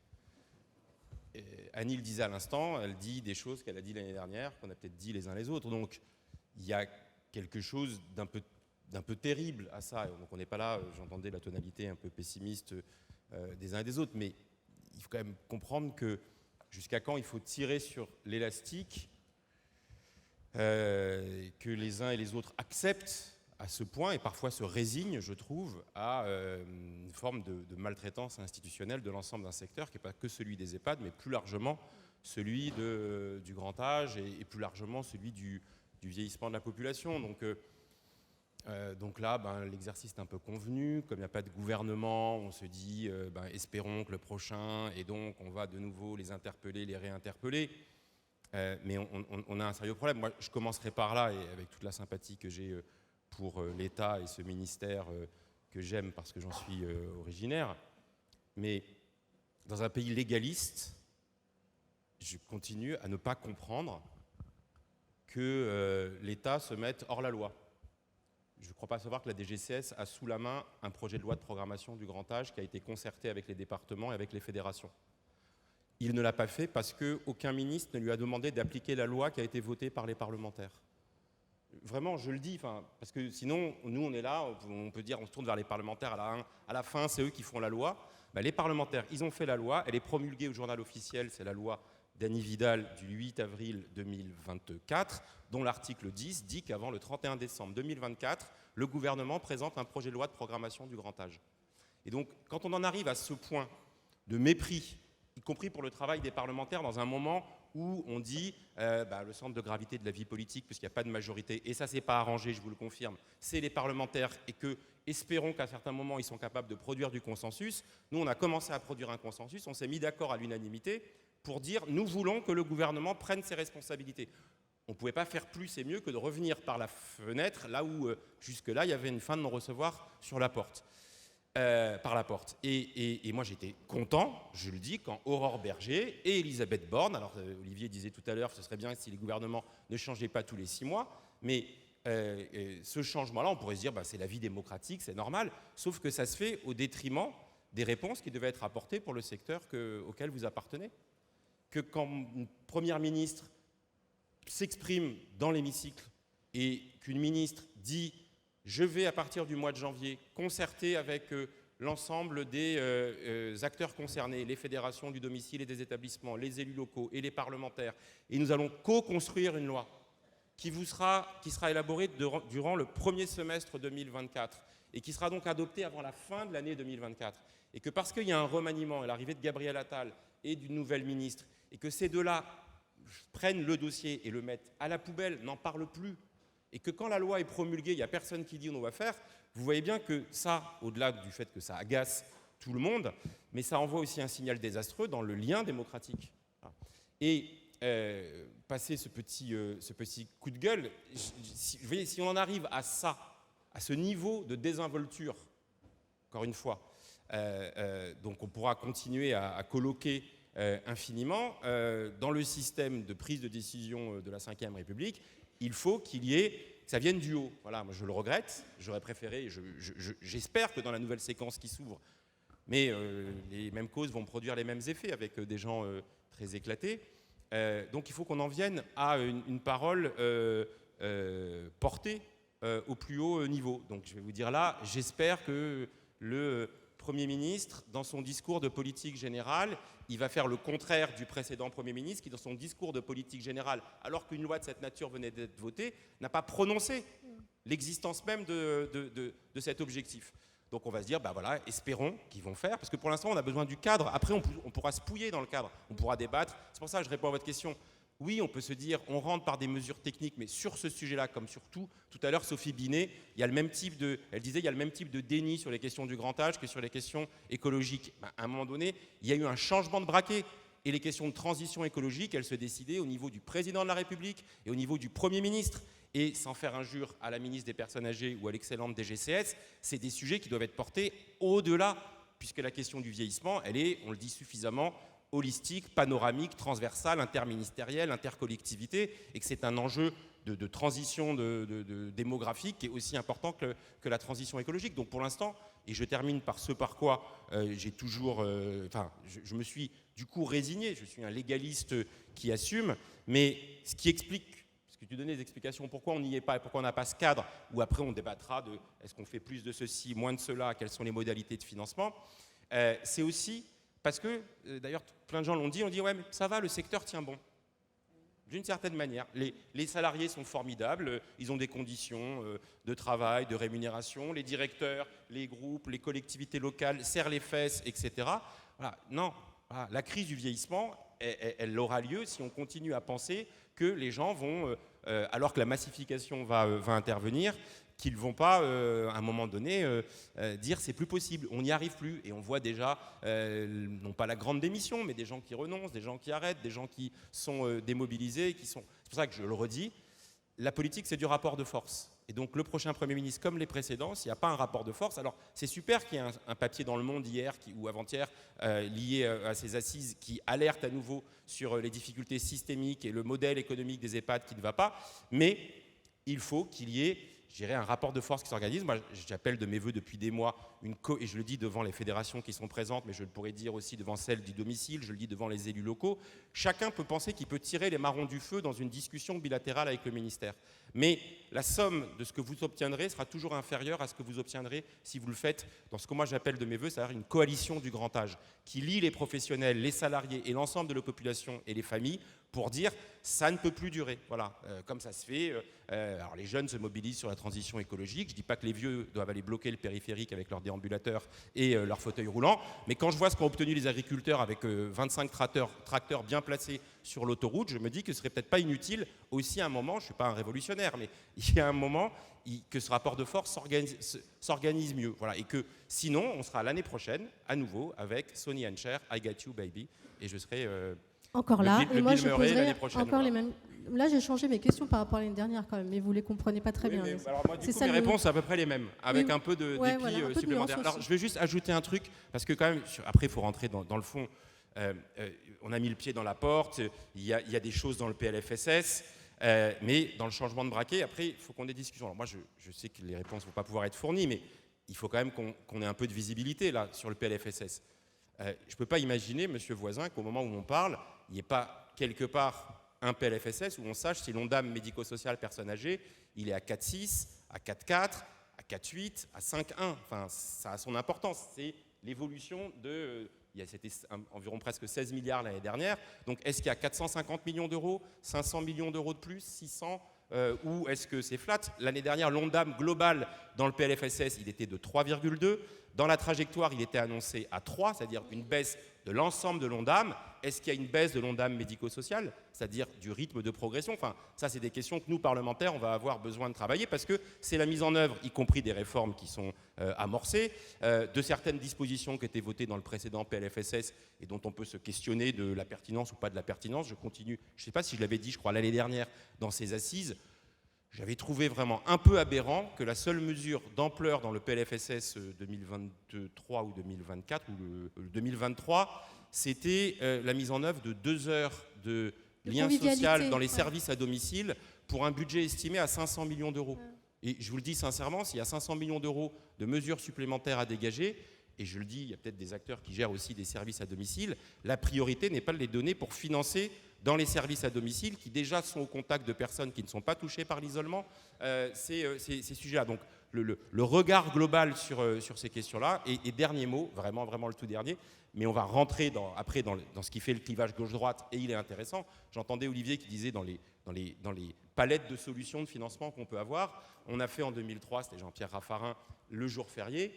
Et Annie le disait à l'instant, elle dit des choses qu'elle a dit l'année dernière, qu'on a peut-être dit les uns les autres. Donc, il y a quelque chose d'un peu terrible à ça. Donc, on n'est pas là, j'entendais la tonalité un peu pessimiste des uns et des autres, mais il faut quand même comprendre que jusqu'à quand il faut tirer sur l'élastique, que les uns et les autres acceptent à ce point, et parfois se résignent, je trouve, à une forme de maltraitance institutionnelle de l'ensemble d'un secteur, qui n'est pas que celui des EHPAD, mais plus largement celui du grand âge et plus largement celui du vieillissement de la population. Donc là, l'exercice est un peu convenu. Comme il n'y a pas de gouvernement, on se dit espérons que le prochain, et donc on va de nouveau les interpeller, les réinterpeller. Mais on a un sérieux problème. Moi, je commencerai par là, et avec toute la sympathie que j'ai pour l'État et ce ministère que j'aime parce que j'en suis originaire. Mais dans un pays légaliste, je continue à ne pas comprendre que l'État se mette hors la loi. Je ne crois pas savoir que la DGCS a sous la main un projet de loi de programmation du grand âge qui a été concerté avec les départements et avec les fédérations. Il ne l'a pas fait parce qu'aucun ministre ne lui a demandé d'appliquer la loi qui a été votée par les parlementaires. Vraiment, je le dis, parce que sinon, nous, on est là, on peut dire, on se tourne vers les parlementaires à la fin, c'est eux qui font la loi. Les parlementaires, ils ont fait la loi, elle est promulguée au journal officiel, c'est la loi d'Annie Vidal du 8 avril 2024, dont l'article 10 dit qu'avant le 31 décembre 2024, le gouvernement présente un projet de loi de programmation du grand âge. Et donc, quand on en arrive à ce point de mépris, y compris pour le travail des parlementaires, dans un moment où on dit le centre de gravité de la vie politique, puisqu'il n'y a pas de majorité, et ça, c'est pas arrangé, je vous le confirme, c'est les parlementaires, et que, espérons qu'à certains moments, ils sont capables de produire du consensus. Nous, on a commencé à produire un consensus, on s'est mis d'accord à l'unanimité pour dire, nous voulons que le gouvernement prenne ses responsabilités. On ne pouvait pas faire plus et mieux que de revenir par la fenêtre, là où, jusque-là, il y avait une fin de non-recevoir sur la porte. Par la porte. Et moi, j'étais content, je le dis, quand Aurore Berger et Elisabeth Borne, alors Olivier disait tout à l'heure, ce serait bien si les gouvernements ne changeaient pas tous les 6 mois, mais ce changement-là, on pourrait se dire, c'est la vie démocratique, c'est normal, sauf que ça se fait au détriment des réponses qui devaient être apportées pour le secteur auquel vous appartenez. Que quand une première ministre s'exprime dans l'hémicycle et qu'une ministre dit « je vais à partir du mois de janvier concerter avec l'ensemble des acteurs concernés, les fédérations du domicile et des établissements, les élus locaux et les parlementaires, et nous allons co-construire une loi qui sera élaborée durant le premier semestre 2024 et qui sera donc adoptée avant la fin de l'année 2024. Et que parce qu'il y a un remaniement et l'arrivée de Gabriel Attal et d'une nouvelle ministre, et que ces deux-là prennent le dossier et le mettent à la poubelle, n'en parlent plus, et que quand la loi est promulguée, il n'y a personne qui dit on va faire, vous voyez bien que ça, au-delà du fait que ça agace tout le monde, mais ça envoie aussi un signal désastreux dans le lien démocratique. Et passer ce petit coup de gueule, vous voyez, si on en arrive à ça, à ce niveau de désinvolture, encore une fois, donc on pourra continuer à colloquer infiniment. Dans le système de prise de décision de la Ve République, il faut que ça vienne du haut. Voilà, moi je le regrette, j'aurais préféré, j'espère que dans la nouvelle séquence qui s'ouvre, mais les mêmes causes vont produire les mêmes effets avec des gens très éclatés. Donc il faut qu'on en vienne à une parole portée au plus haut niveau. Donc je vais vous dire là, j'espère que le Premier ministre, dans son discours de politique générale, il va faire le contraire du précédent Premier ministre qui, dans son discours de politique générale, alors qu'une loi de cette nature venait d'être votée, n'a pas prononcé l'existence même de cet objectif. Donc on va se dire, bah voilà, espérons qu'ils vont faire, parce que pour l'instant on a besoin du cadre. Après on pourra se pouiller dans le cadre, on pourra débattre. C'est pour ça que je réponds à votre question. Oui, on peut se dire, on rentre par des mesures techniques, mais sur ce sujet-là, comme sur tout à l'heure, Sophie Binet, elle disait, il y a le même type de déni sur les questions du grand âge que sur les questions écologiques. Ben, à un moment donné, il y a eu un changement de braquet. Et les questions de transition écologique, elles se décidaient au niveau du président de la République et au niveau du Premier ministre. Et sans faire injure à la ministre des Personnes âgées ou à l'excellente DGCS, c'est des sujets qui doivent être portés au-delà, puisque la question du vieillissement, elle est, on le dit suffisamment, holistique, panoramique, transversale, interministérielle, intercollectivité, et que c'est un enjeu de transition démographique qui est aussi important que la transition écologique. Donc pour l'instant, et je termine par ce par quoi j'ai toujours... je me suis du coup résigné, je suis un légaliste qui assume, mais ce qui explique, parce que tu donnais des explications pourquoi on n'y est pas et pourquoi on n'a pas ce cadre, ou après on débattra de est-ce qu'on fait plus de ceci, moins de cela, quelles sont les modalités de financement, c'est aussi... Parce que, d'ailleurs, plein de gens l'ont dit, on dit, ouais, mais ça va, le secteur tient bon. D'une certaine manière. Les salariés sont formidables, ils ont des conditions de travail, de rémunération, les directeurs, les groupes, les collectivités locales serrent les fesses, etc. Voilà. Non, voilà. La crise du vieillissement, elle aura lieu si on continue à penser que les gens vont, alors que la massification va intervenir, qu'ils ne vont pas, à un moment donné, dire c'est plus possible, on n'y arrive plus. Et on voit déjà, non pas la grande démission, mais des gens qui renoncent, des gens qui arrêtent, des gens qui sont démobilisés. C'est pour ça que je le redis, la politique, c'est du rapport de force. Et donc le prochain Premier ministre, comme les précédents, s'il n'y a pas un rapport de force, alors c'est super qu'il y ait un papier dans Le Monde hier ou avant-hier lié à ces assises qui alerte à nouveau sur les difficultés systémiques et le modèle économique des EHPAD qui ne va pas, mais il faut qu'il y ait, je dirais, un rapport de force qui s'organise. Moi, j'appelle de mes voeux depuis des mois, et je le dis devant les fédérations qui sont présentes, mais je le pourrais dire aussi devant celles du domicile, je le dis devant les élus locaux. Chacun peut penser qu'il peut tirer les marrons du feu dans une discussion bilatérale avec le ministère. Mais la somme de ce que vous obtiendrez sera toujours inférieure à ce que vous obtiendrez si vous le faites dans ce que moi j'appelle de mes voeux, c'est-à-dire une coalition du grand âge, qui lie les professionnels, les salariés et l'ensemble de la population et les familles pour dire ça ne peut plus durer. Voilà, comme ça se fait. Alors les jeunes se mobilisent sur la transition écologique. Je ne dis pas que les vieux doivent aller bloquer le périphérique avec leurs déambulateurs et leurs fauteuils roulants, mais quand je vois ce qu'ont obtenu les agriculteurs avec 25 tracteurs bien placés sur l'autoroute, je me dis que ce serait peut-être pas inutile aussi à un moment, je ne suis pas un révolutionnaire, mais il y a un moment que ce rapport de force s'organise mieux. Voilà, et que sinon, on sera l'année prochaine à nouveau avec Sonny and Cher, I Got You Baby, et je serai... encore là, et moi je poserai prochaine, encore les mêmes. Là, j'ai changé mes questions par rapport à l'année dernière quand même, mais vous les comprenez pas très bien. Mais alors moi, du coup, mes réponses sont à peu près les mêmes, avec un peu de dépit supplémentaire. Alors, je vais juste ajouter un truc, parce que quand même, après, il faut rentrer dans le fond. On a mis le pied dans la porte, il y a des choses dans le PLFSS, mais dans le changement de braquet, après, il faut qu'on ait des discussions. Alors moi, je sais que les réponses ne vont pas pouvoir être fournies, mais il faut quand même qu'on ait un peu de visibilité là sur le PLFSS. Je ne peux pas imaginer, monsieur Voisin, qu'au moment où on parle, il n'y ait pas quelque part un PLFSS où on sache si l'ONDAM médico-social personnes âgées, il est à 4,6, à 4,4, à 4,8, à 5,1. Enfin, ça a son importance. C'est l'évolution de... C'était environ presque 16 milliards l'année dernière. Donc, est-ce qu'il y a 450 millions d'euros, 500 millions d'euros de plus, 600 ou est-ce que c'est flat? L'année dernière, l'ONDAM global dans le PLFSS, il était de 3,2. Dans la trajectoire, il était annoncé à 3, c'est-à-dire une baisse de l'ensemble de l'ONDAM. Est-ce qu'il y a une baisse de l'ONDAM médico-social, c'est-à-dire du rythme de progression? Enfin, ça, c'est des questions que nous, parlementaires, on va avoir besoin de travailler parce que c'est la mise en œuvre, y compris des réformes qui sont amorcées, de certaines dispositions qui étaient votées dans le précédent PLFSS et dont on peut se questionner de la pertinence ou pas de la pertinence. Je continue, je ne sais pas si je l'avais dit, je crois, l'année dernière, dans ces assises. J'avais trouvé vraiment un peu aberrant que la seule mesure d'ampleur dans le PLFSS 2023 ou 2024, ou le 2023, c'était la mise en œuvre de 2 heures de lien social dans les services à domicile pour un budget estimé à 500 millions d'euros. Et je vous le dis sincèrement, s'il y a 500 millions d'euros de mesures supplémentaires à dégager, et je le dis, il y a peut-être des acteurs qui gèrent aussi des services à domicile, la priorité n'est pas de les donner pour financer dans les services à domicile qui déjà sont au contact de personnes qui ne sont pas touchées par l'isolement, ces sujets-là. Donc le regard global sur ces questions-là, et dernier mot, vraiment le tout dernier, mais on va rentrer après dans ce qui fait le clivage gauche-droite, et il est intéressant. J'entendais Olivier qui disait dans les palettes de solutions de financement qu'on peut avoir, on a fait en 2003, c'était Jean-Pierre Raffarin, le jour férié.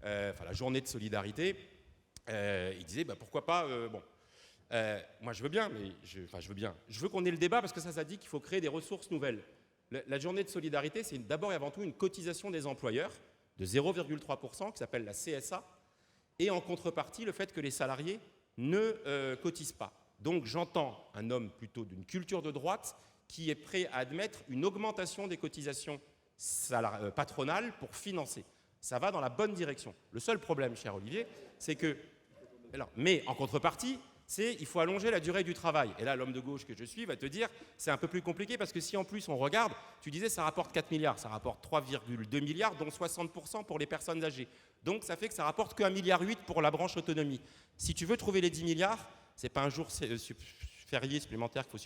la journée de solidarité, il disait pourquoi pas, moi je veux bien, mais je veux qu'on ait le débat parce que ça dit qu'il faut créer des ressources nouvelles. La journée de solidarité, c'est d'abord et avant tout une cotisation des employeurs de 0,3% qui s'appelle la CSA, et en contrepartie le fait que les salariés ne cotisent pas. Donc j'entends un homme plutôt d'une culture de droite qui est prêt à admettre une augmentation des cotisations patronales pour financer. Ça va dans la bonne direction. Le seul problème, cher Olivier, c'est que... mais en contrepartie, il faut allonger la durée du travail. Et là, l'homme de gauche que je suis va te dire, c'est un peu plus compliqué parce que si en plus on regarde, tu disais ça rapporte 4 milliards, ça rapporte 3,2 milliards, dont 60% pour les personnes âgées. Donc ça fait que ça rapporte que 1,8 milliard pour la branche autonomie. Si tu veux trouver les 10 milliards, c'est pas un jour férié supplémentaire qu'il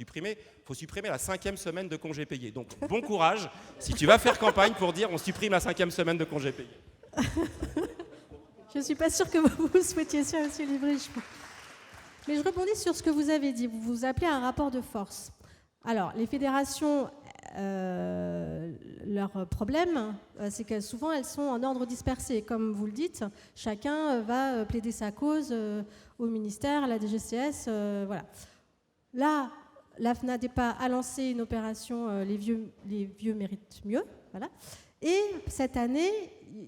faut supprimer la 5e semaine de congés payés. Donc bon courage si tu vas faire campagne pour dire on supprime la 5e semaine de congés payés. Je ne suis pas sûre que vous souhaitiez ça, M. Livry. Mais je rebondis sur ce que vous avez dit. Vous vous appelez un rapport de force. Alors, les fédérations, leur problème, c'est que souvent, elles sont en ordre dispersé. Comme vous le dites, chacun va plaider sa cause au ministère, à la DGCS. Voilà. Là, la FNADEPA a lancé une opération Les vieux méritent mieux. Voilà. Et cette année,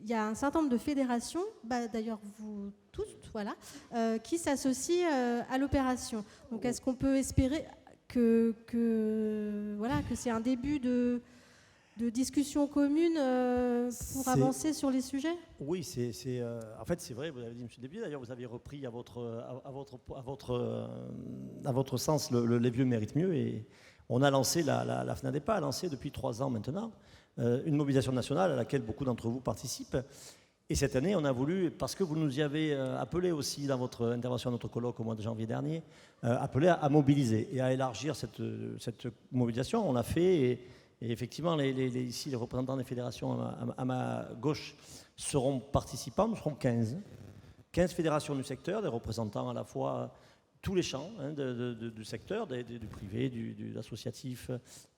il y a un certain nombre de fédérations, d'ailleurs vous toutes, voilà, qui s'associent à l'opération. Donc est-ce qu'on peut espérer que c'est un début de discussion commune pour avancer sur les sujets? Oui, en fait c'est vrai, vous avez dit, monsieur le député, d'ailleurs vous avez repris à votre sens les vieux méritent mieux, et on a lancé, la FNADEPA a lancé depuis 3 ans maintenant, une mobilisation nationale à laquelle beaucoup d'entre vous participent. Et cette année, on a voulu, parce que vous nous y avez appelé aussi dans votre intervention à notre colloque au mois de janvier dernier, appelé à mobiliser et à élargir cette mobilisation. On l'a fait, et effectivement, ici, les représentants des fédérations à ma gauche seront participants. Nous serons 15 fédérations du secteur, des représentants à la fois tous les champs du secteur, du privé, de l'associatif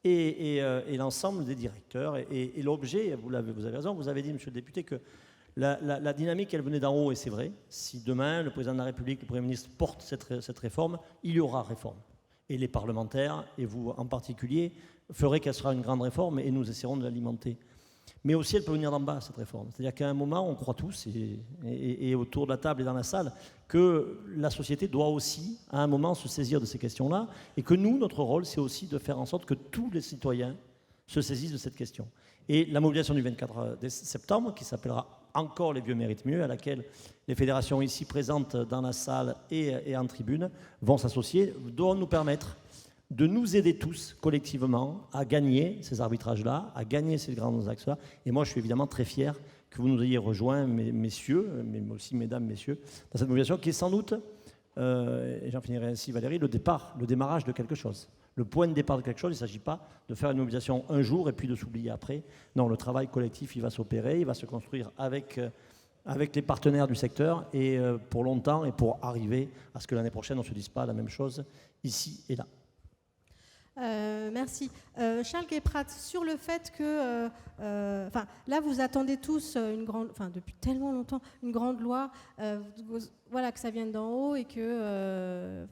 et l'ensemble des directeurs. Et l'objet, vous avez raison, vous avez dit, monsieur le député, que la dynamique, elle venait d'en haut, et c'est vrai. Si demain, le président de la République, le Premier ministre porte cette réforme, il y aura réforme. Et les parlementaires, et vous en particulier, ferez qu'elle sera une grande réforme, et nous essaierons de l'alimenter. Mais aussi, elle peut venir d'en bas, cette réforme. C'est-à-dire qu'à un moment, on croit tous, et autour de la table et dans la salle, que la société doit aussi, à un moment, se saisir de ces questions-là, et que nous, notre rôle, c'est aussi de faire en sorte que tous les citoyens se saisissent de cette question. Et la mobilisation du 24 septembre, qui s'appellera encore les vieux méritent mieux, à laquelle les fédérations ici présentes dans la salle et en tribune vont s'associer, doit nous permettre de nous aider tous collectivement à gagner ces arbitrages-là, à gagner ces grands axes-là. Et moi, je suis évidemment très fier que vous nous ayez rejoints, messieurs, mais aussi mesdames, messieurs, dans cette mobilisation qui est sans doute, et j'en finirai ainsi, Valérie, le démarrage de quelque chose. Le point de départ de quelque chose, il ne s'agit pas de faire une mobilisation un jour et puis de s'oublier après. Non, le travail collectif, il va s'opérer, il va se construire avec les partenaires du secteur, et pour longtemps, et pour arriver à ce que l'année prochaine, on ne se dise pas la même chose ici et là. Merci. Charles Guéprat, sur le fait que, là, vous attendez tous depuis tellement longtemps, une grande loi, que ça vienne d'en haut et que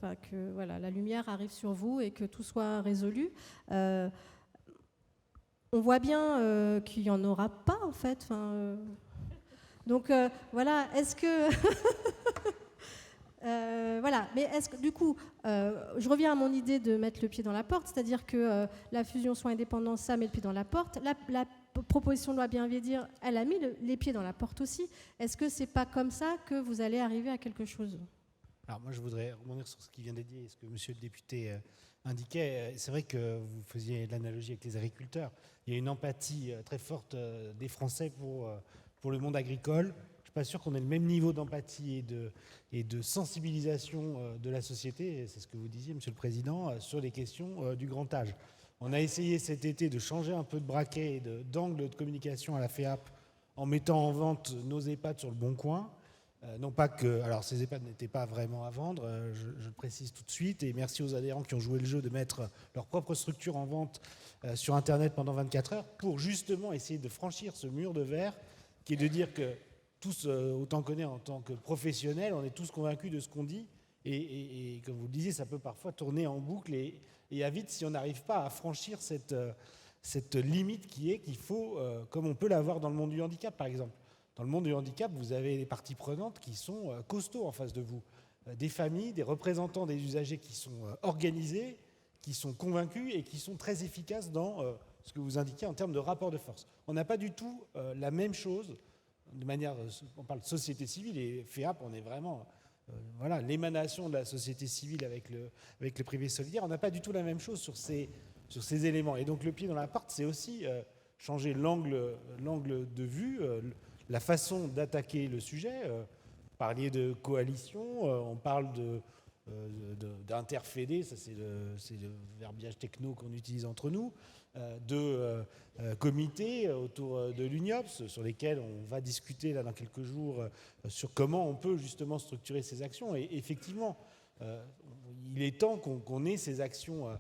la lumière arrive sur vous et que tout soit résolu. On voit bien qu'il n'y en aura pas, en fait. Donc, est-ce que... mais est-ce que du coup, je reviens à mon idée de mettre le pied dans la porte, c'est-à-dire que la fusion soins indépendance, ça met le pied dans la porte. La proposition de loi Bienvenue, elle a mis les pieds dans la porte aussi. Est-ce que c'est pas comme ça que vous allez arriver à quelque chose? Alors moi, je voudrais rebondir sur ce qui vient d'être dit et ce que monsieur le député indiquait. C'est vrai que vous faisiez l'analogie avec les agriculteurs. Il y a une empathie très forte des Français pour le monde agricole. Je ne suis pas sûr qu'on ait le même niveau d'empathie et de sensibilisation de la société, c'est ce que vous disiez, Monsieur le Président, sur les questions du grand âge. On a essayé cet été de changer un peu de braquet et d'angle de communication à la FEAP en mettant en vente nos EHPAD sur le Bon Coin. Non pas que... Alors, ces EHPAD n'étaient pas vraiment à vendre, je le précise tout de suite, et merci aux adhérents qui ont joué le jeu de mettre leur propre structure en vente sur Internet pendant 24 heures pour justement essayer de franchir ce mur de verre qui est de dire que tous, autant qu'on est en tant que professionnels, on est tous convaincus de ce qu'on dit. Et comme vous le disiez, ça peut parfois tourner en boucle et à vite si on n'arrive pas à franchir cette limite qu'il faut, comme on peut l'avoir dans le monde du handicap, par exemple. Dans le monde du handicap, vous avez des parties prenantes qui sont costauds en face de vous. Des familles, des représentants des usagers qui sont organisés, qui sont convaincus et qui sont très efficaces dans ce que vous indiquez en termes de rapport de force. On n'a pas du tout la même chose, de manière, on parle de société civile et FEAP, on est vraiment l'émanation de la société civile avec le privé solidaire. On n'a pas du tout la même chose sur ces éléments. Et donc le pied dans la porte, c'est aussi changer l'angle de vue, la façon d'attaquer le sujet. Parliez de coalition, on parle d'interfédé, ça c'est le verbiage techno qu'on utilise entre nous, de comités autour de l'UNIOPS sur lesquels on va discuter là dans quelques jours sur comment on peut justement structurer ces actions. Et effectivement, il est temps qu'on ait ces actions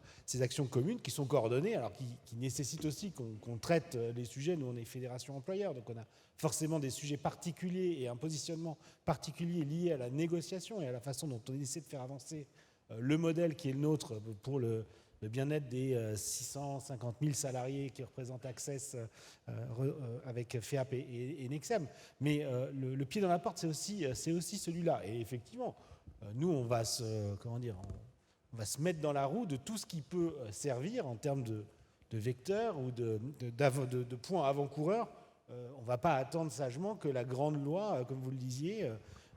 communes qui sont coordonnées, alors qui nécessitent aussi qu'on traite les sujets. Nous, on est fédération employeur, donc on a forcément des sujets particuliers et un positionnement particulier lié à la négociation et à la façon dont on essaie de faire avancer le modèle qui est le nôtre pour le bien-être des 650 000 salariés qui représentent Access avec FEAP et Nexem. Mais le pied dans la porte, c'est aussi celui-là. Et effectivement, nous, on va se mettre dans la roue de tout ce qui peut servir en termes de vecteurs ou de points avant-coureurs. On ne va pas attendre sagement que la grande loi, comme vous le disiez,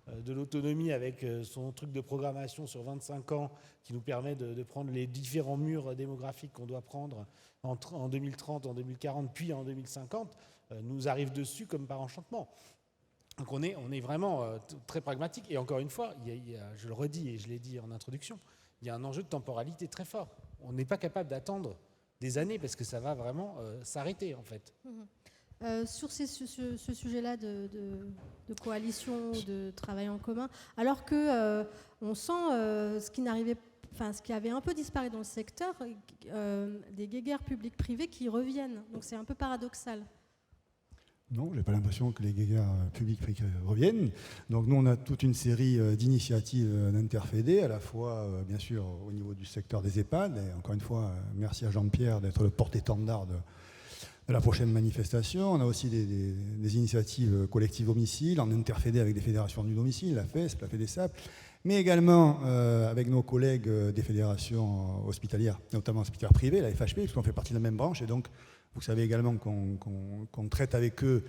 de l'autonomie avec son truc de programmation sur 25 ans qui nous permet de prendre les différents murs démographiques qu'on doit prendre en 2030, en 2040, puis en 2050, nous arrive dessus comme par enchantement. Donc on est vraiment très pragmatique. Et encore une fois, je le redis et je l'ai dit en introduction, il y a un enjeu de temporalité très fort. On n'est pas capable d'attendre des années parce que ça va vraiment s'arrêter en fait. Sur ce sujet-là de coalition, de travail en commun, alors que on sent ce qui avait un peu disparu dans le secteur, des guéguerres publics-privés qui reviennent. Donc c'est un peu paradoxal. Non, je n'ai pas l'impression que les guéguerres publics reviennent. Donc nous, on a toute une série d'initiatives d'interfédés, à la fois, bien sûr, au niveau du secteur des EHPAD. Et encore une fois, merci à Jean-Pierre d'être le porte-étendard de la prochaine manifestation. On a aussi des initiatives collectives domicile, en interfédé avec des fédérations du domicile, la FESP, la FEDESAP, mais également avec nos collègues des fédérations hospitalières, notamment hospitalières privées, la FHP, parce qu'on fait partie de la même branche. Et donc, vous savez également qu'on traite avec eux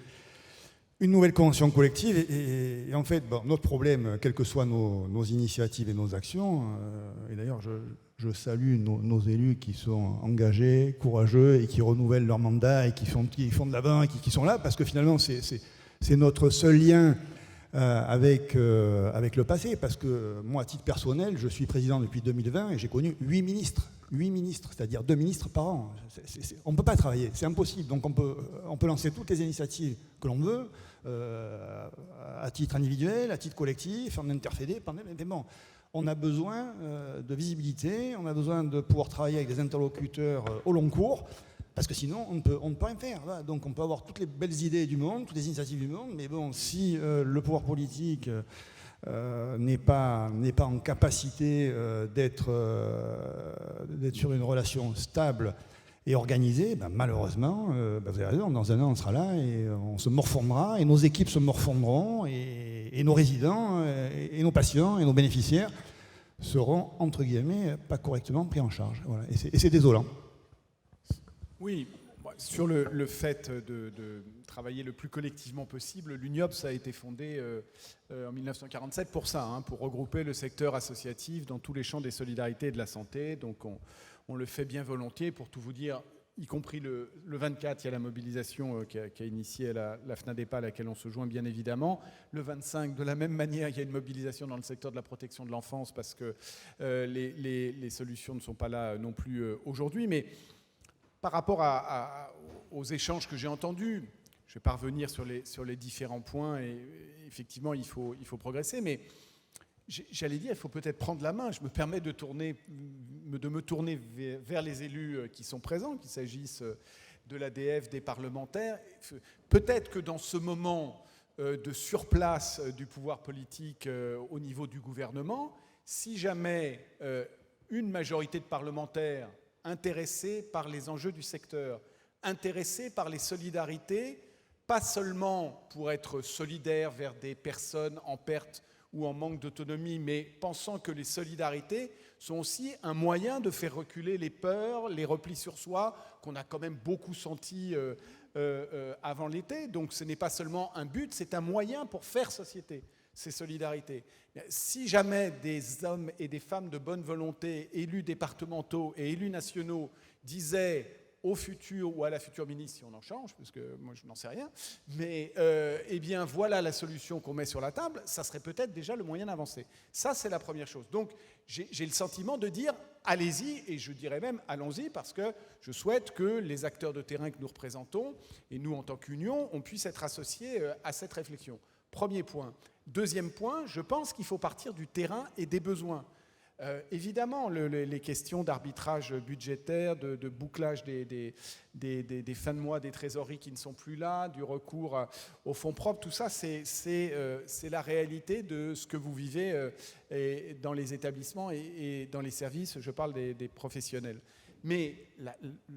une nouvelle convention collective. Et en fait, notre problème, quelles que soient nos initiatives et nos actions, et d'ailleurs, je salue nos élus qui sont engagés, courageux et qui renouvellent leur mandat et qui font de l'avant et qui sont là, parce que finalement, c'est notre seul lien avec le passé. Parce que moi, à titre personnel, je suis président depuis 2020 et j'ai connu 8 ministres, c'est-à-dire 2 ministres par an. On ne peut pas travailler, c'est impossible. Donc on peut lancer toutes les initiatives que l'on veut, à titre individuel, à titre collectif, en interfédé, mais bon. On a besoin de visibilité, on a besoin de pouvoir travailler avec des interlocuteurs au long cours, parce que sinon, on ne peut rien faire. Voilà. Donc on peut avoir toutes les belles idées du monde, toutes les initiatives du monde, mais bon, si le pouvoir politique n'est pas en capacité d'être sur une relation stable et organisée, malheureusement, vous avez raison, dans un an, on sera là et on se morfondra, et nos équipes se morfondront, et nos résidents, et nos patients, et nos bénéficiaires seront, entre guillemets, pas correctement pris en charge. Voilà. Et c'est désolant. Oui, sur le fait de travailler le plus collectivement possible, l'UNIOPS a été fondée en 1947 pour ça, pour regrouper le secteur associatif dans tous les champs des solidarités et de la santé. Donc on le fait bien volontiers, pour tout vous dire, y compris le 24, il y a la mobilisation qui a initié la FNADEPA, à laquelle on se joint bien évidemment. Le 25, de la même manière, il y a une mobilisation dans le secteur de la protection de l'enfance, parce que les solutions ne sont pas là non plus aujourd'hui. Mais par rapport aux échanges que j'ai entendus, je vais pas revenir sur les différents points, et effectivement, il faut progresser, mais j'allais dire, il faut peut-être prendre la main. Je me permets de me tourner vers les élus qui sont présents, qu'il s'agisse de l'ADF, des parlementaires. Peut-être que dans ce moment de surplace du pouvoir politique au niveau du gouvernement, si jamais une majorité de parlementaires intéressés par les enjeux du secteur, intéressés par les solidarités, pas seulement pour être solidaires vers des personnes en perte ou en manque d'autonomie, mais pensant que les solidarités sont aussi un moyen de faire reculer les peurs, les replis sur soi, qu'on a quand même beaucoup sentis avant l'été. Donc ce n'est pas seulement un but, c'est un moyen pour faire société, ces solidarités. Si jamais des hommes et des femmes de bonne volonté, élus départementaux et élus nationaux, disaient au futur ou à la future ministre, si on en change, parce que moi je n'en sais rien, mais eh bien voilà la solution qu'on met sur la table, ça serait peut-être déjà le moyen d'avancer. Ça, c'est la première chose. Donc j'ai le sentiment de dire allez-y, et je dirais même allons-y, parce que je souhaite que les acteurs de terrain que nous représentons, et nous en tant qu'union, on puisse être associés à cette réflexion. Premier point. Deuxième point, je pense qu'il faut partir du terrain et des besoins. Évidemment, les questions d'arbitrage budgétaire, de bouclage des fins de mois des trésoreries qui ne sont plus là, du recours aux fonds propres, tout ça, c'est la réalité de ce que vous vivez dans les établissements et dans les services. Je parle des professionnels. Mais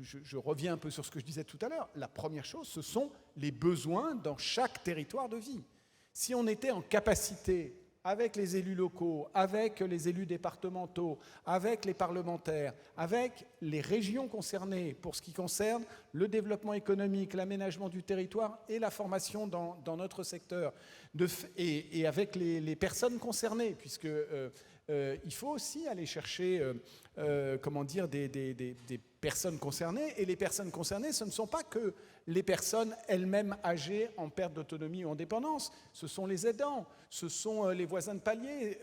je reviens un peu sur ce que je disais tout à l'heure. La première chose, ce sont les besoins dans chaque territoire de vie. Si on était en capacité, avec les élus locaux, avec les élus départementaux, avec les parlementaires, avec les régions concernées pour ce qui concerne le développement économique, l'aménagement du territoire et la formation dans notre secteur, et avec les personnes concernées, puisque il faut aussi aller chercher des personnes concernées, et les personnes concernées, ce ne sont pas que les personnes elles-mêmes âgées en perte d'autonomie ou en dépendance, ce sont les aidants, ce sont les voisins de palier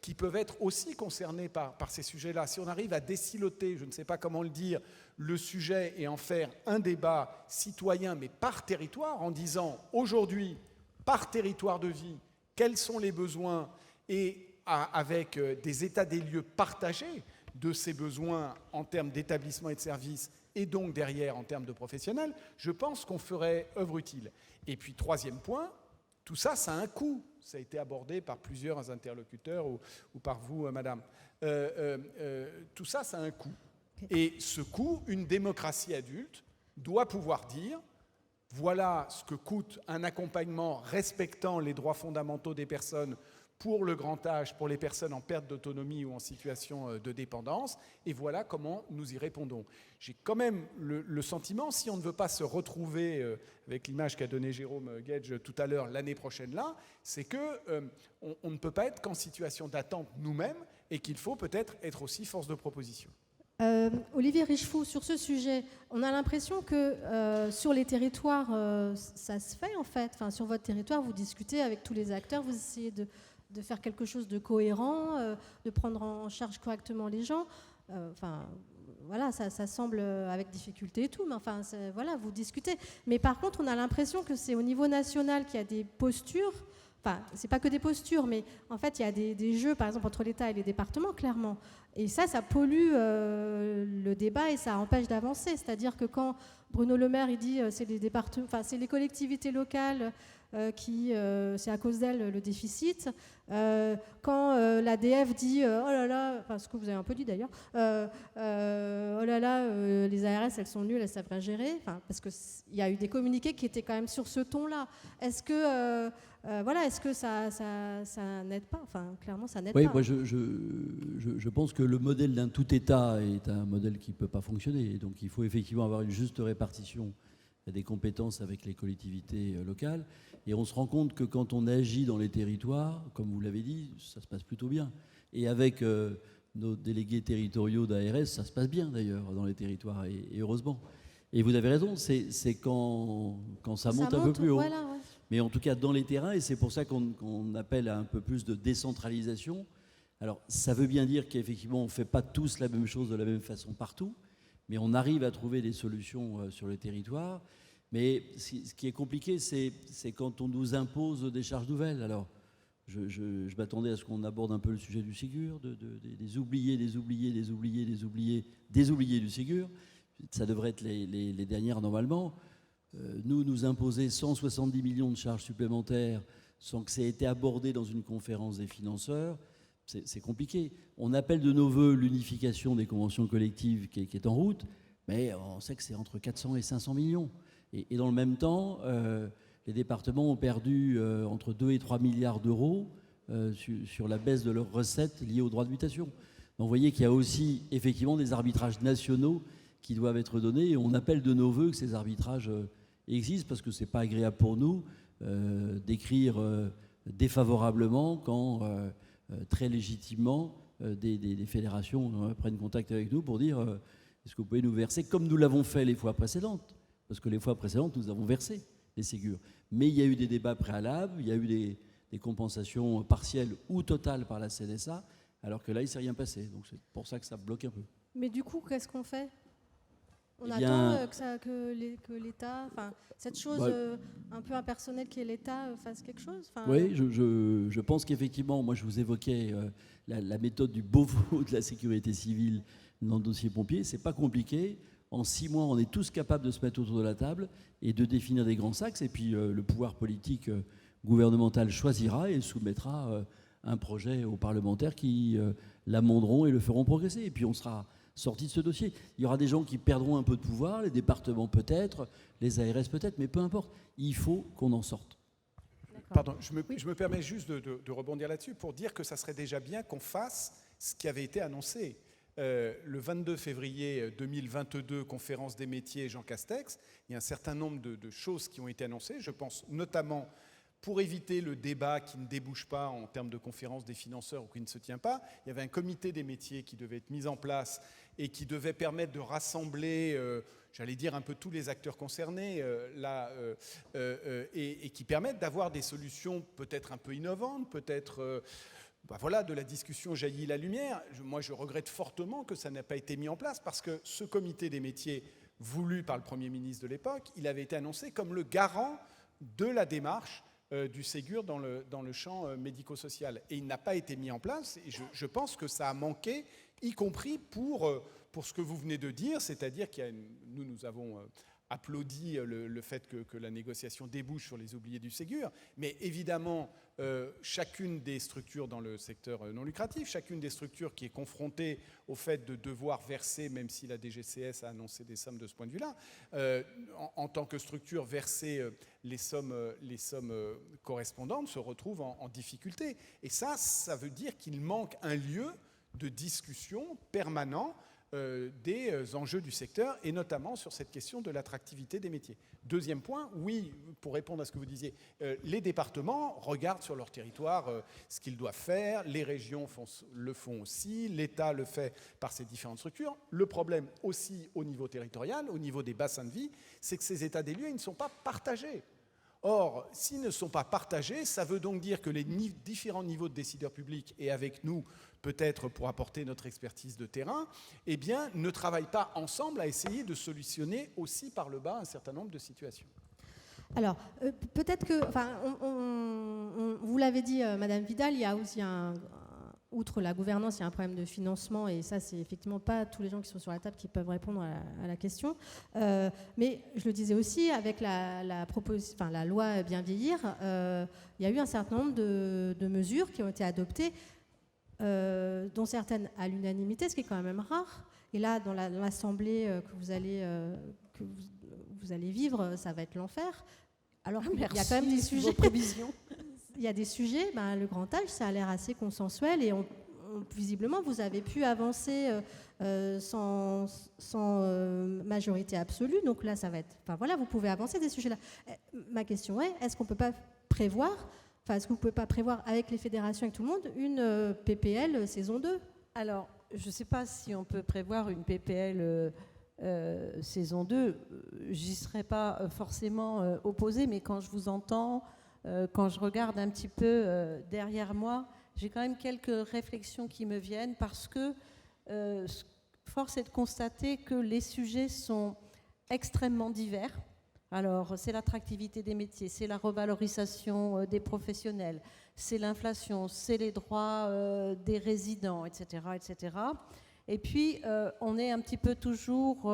qui peuvent être aussi concernés par ces sujets-là. Si on arrive à désiloter, je ne sais pas comment le dire, le sujet et en faire un débat citoyen, mais par territoire, en disant aujourd'hui, par territoire de vie, quels sont les besoins, et avec des états des lieux partagés de ces besoins en termes d'établissement et de services, et donc derrière en termes de professionnels, je pense qu'on ferait œuvre utile. Et puis troisième point, tout ça, ça a un coût. Ça a été abordé par plusieurs interlocuteurs ou par vous, madame. Tout ça, ça a un coût. Et ce coût, une démocratie adulte doit pouvoir dire, voilà ce que coûte un accompagnement respectant les droits fondamentaux des personnes pour le grand âge, pour les personnes en perte d'autonomie ou en situation de dépendance, et voilà comment nous y répondons. J'ai quand même le sentiment, si on ne veut pas se retrouver avec l'image qu'a donnée Jérôme Guedj tout à l'heure l'année prochaine là, c'est qu'on ne peut pas être qu'en situation d'attente nous-mêmes, et qu'il faut peut-être être aussi force de proposition. Olivier Richefou, sur ce sujet, on a l'impression que sur les territoires, ça se fait en fait. Enfin, sur votre territoire, vous discutez avec tous les acteurs, vous essayez de faire quelque chose de cohérent, de prendre en charge correctement les gens. Voilà, ça semble avec difficulté et tout, mais enfin, voilà, vous discutez. Mais par contre, on a l'impression que c'est au niveau national qu'il y a des postures. Enfin, c'est pas que des postures, mais en fait, il y a des jeux, par exemple, entre l'État et les départements, clairement. Et ça pollue le débat et ça empêche d'avancer. C'est-à-dire que quand Bruno Le Maire il dit c'est les départements, enfin c'est les collectivités locales qui c'est à cause d'elles le déficit. Quand l'ADF dit oh là là, enfin ce que vous avez un peu dit d'ailleurs, oh là là, les ARS elles sont nulles, elles savent pas gérer. Enfin parce que il y a eu des communiqués qui étaient quand même sur ce ton-là. Est-ce que est-ce que ça n'aide pas? Enfin clairement ça n'aide pas. Oui, moi je pense que le modèle d'un tout État est un modèle qui ne peut pas fonctionner. Donc il faut effectivement avoir une juste répartition des compétences avec les collectivités locales. Et on se rend compte que quand on agit dans les territoires, comme vous l'avez dit, ça se passe plutôt bien. Et avec nos délégués territoriaux d'ARS, ça se passe bien d'ailleurs dans les territoires, et heureusement. Et vous avez raison, c'est quand ça monte un peu plus haut. Voilà, ouais. Mais en tout cas dans les terrains, et c'est pour ça qu'on appelle à un peu plus de décentralisation. Alors ça veut bien dire qu'effectivement on ne fait pas tous la même chose de la même façon partout, mais on arrive à trouver des solutions sur le territoire. Mais ce qui est compliqué, c'est quand on nous impose des charges nouvelles. Alors, je m'attendais à ce qu'on aborde un peu le sujet du Ségur, des oubliés du Ségur. Ça devrait être les dernières normalement. nous imposer 170 millions de charges supplémentaires sans que ça ait été abordé dans une conférence des financeurs, c'est compliqué. On appelle de nos voeux l'unification des conventions collectives qui est en route, mais on sait que c'est entre 400 et 500 millions. Et dans le même temps, les départements ont perdu entre 2 et 3 milliards d'euros sur la baisse de leurs recettes liées aux droits de mutation. Donc vous voyez qu'il y a aussi effectivement des arbitrages nationaux qui doivent être donnés, et on appelle de nos voeux que ces arbitrages existent, parce que ce n'est pas agréable pour nous d'écrire défavorablement quand très légitimement des fédérations prennent contact avec nous pour dire est-ce que vous pouvez nous verser comme nous l'avons fait les fois précédentes, parce que les fois précédentes nous avons versé les Ségur. Mais il y a eu des débats préalables, il y a eu des compensations partielles ou totales par la CNSA, alors que là il ne s'est rien passé, donc c'est pour ça que ça bloque un peu. Mais du coup, qu'est-ce qu'on fait? On Eh bien, attend que l'État, enfin, cette chose un peu impersonnelle qui est l'État, fasse quelque chose. Oui, je pense qu'effectivement, moi je vous évoquais la méthode du Beauvau de la sécurité civile dans le dossier pompier. C'est pas compliqué. En 6 mois, on est tous capables de se mettre autour de la table et de définir des grands axes. Et puis le pouvoir politique gouvernemental choisira et soumettra un projet aux parlementaires qui l'amenderont et le feront progresser. Et puis on sera sorti de ce dossier. Il y aura des gens qui perdront un peu de pouvoir, les départements peut-être, les ARS peut-être, mais peu importe. Il faut qu'on en sorte. Pardon, je me permets juste de rebondir là-dessus pour dire que ça serait déjà bien qu'on fasse ce qui avait été annoncé. Le 22 février 2022, conférence des métiers Jean Castex, il y a un certain nombre de choses qui ont été annoncées. Je pense notamment, pour éviter le débat qui ne débouche pas en termes de conférence des financeurs ou qui ne se tient pas, il y avait un comité des métiers qui devait être mis en place et qui devait permettre de rassembler, j'allais dire, un peu tous les acteurs concernés et qui permettent d'avoir des solutions peut-être un peu innovantes, peut-être... voilà, de la discussion jaillit la lumière. Moi, je regrette fortement que ça n'ait pas été mis en place parce que ce comité des métiers voulu par le Premier ministre de l'époque, il avait été annoncé comme le garant de la démarche du Ségur dans le champ médico-social. Et il n'a pas été mis en place et je pense que ça a manqué, y compris pour ce que vous venez de dire, c'est-à-dire que nous avons... applaudi le fait que la négociation débouche sur les oubliés du Ségur, mais évidemment, chacune des structures dans le secteur non lucratif, chacune des structures qui est confrontée au fait de devoir verser, même si la DGCS a annoncé des sommes de ce point de vue-là, en tant que structure, verser les sommes correspondantes se retrouve en difficulté. Et ça veut dire qu'il manque un lieu de discussion permanent des enjeux du secteur, et notamment sur cette question de l'attractivité des métiers. Deuxième point, oui, pour répondre à ce que vous disiez, les départements regardent sur leur territoire ce qu'ils doivent faire, les régions le font aussi, l'État le fait par ses différentes structures. Le problème aussi au niveau territorial, au niveau des bassins de vie, c'est que ces états des lieux, ils ne sont pas partagés. Or, s'ils ne sont pas partagés, ça veut donc dire que les différents niveaux de décideurs publics, et avec nous, peut-être pour apporter notre expertise de terrain, eh bien, ne travaillent pas ensemble à essayer de solutionner aussi par le bas un certain nombre de situations. Alors, peut-être que, vous l'avez dit, Madame Vidal, il y a aussi outre la gouvernance, il y a un problème de financement, et ça, c'est effectivement pas tous les gens qui sont sur la table qui peuvent répondre à la question. Mais je le disais aussi, avec la loi Bien vieillir, il y a eu un certain nombre de mesures qui ont été adoptées, dont certaines à l'unanimité, ce qui est quand même rare. Et là, dans l'assemblée que vous allez vivre, ça va être l'enfer. Alors il y a quand même des sujets. Il y a des sujets, le grand âge, ça a l'air assez consensuel, et visiblement, vous avez pu avancer sans majorité absolue. Donc là, ça va être... vous pouvez avancer des sujets-là. Ma question est, est-ce qu'on ne peut pas prévoir... est-ce que vous ne pouvez pas prévoir avec les fédérations, avec tout le monde, une PPL saison 2 ? Alors, je ne sais pas si on peut prévoir une PPL saison 2. J'y serais pas forcément opposée, mais quand je vous entends, quand je regarde un petit peu derrière moi, j'ai quand même quelques réflexions qui me viennent, parce que force est de constater que les sujets sont extrêmement divers. Alors, c'est l'attractivité des métiers, c'est la revalorisation des professionnels, c'est l'inflation, c'est les droits des résidents, etc., etc. Et puis, on est un petit peu toujours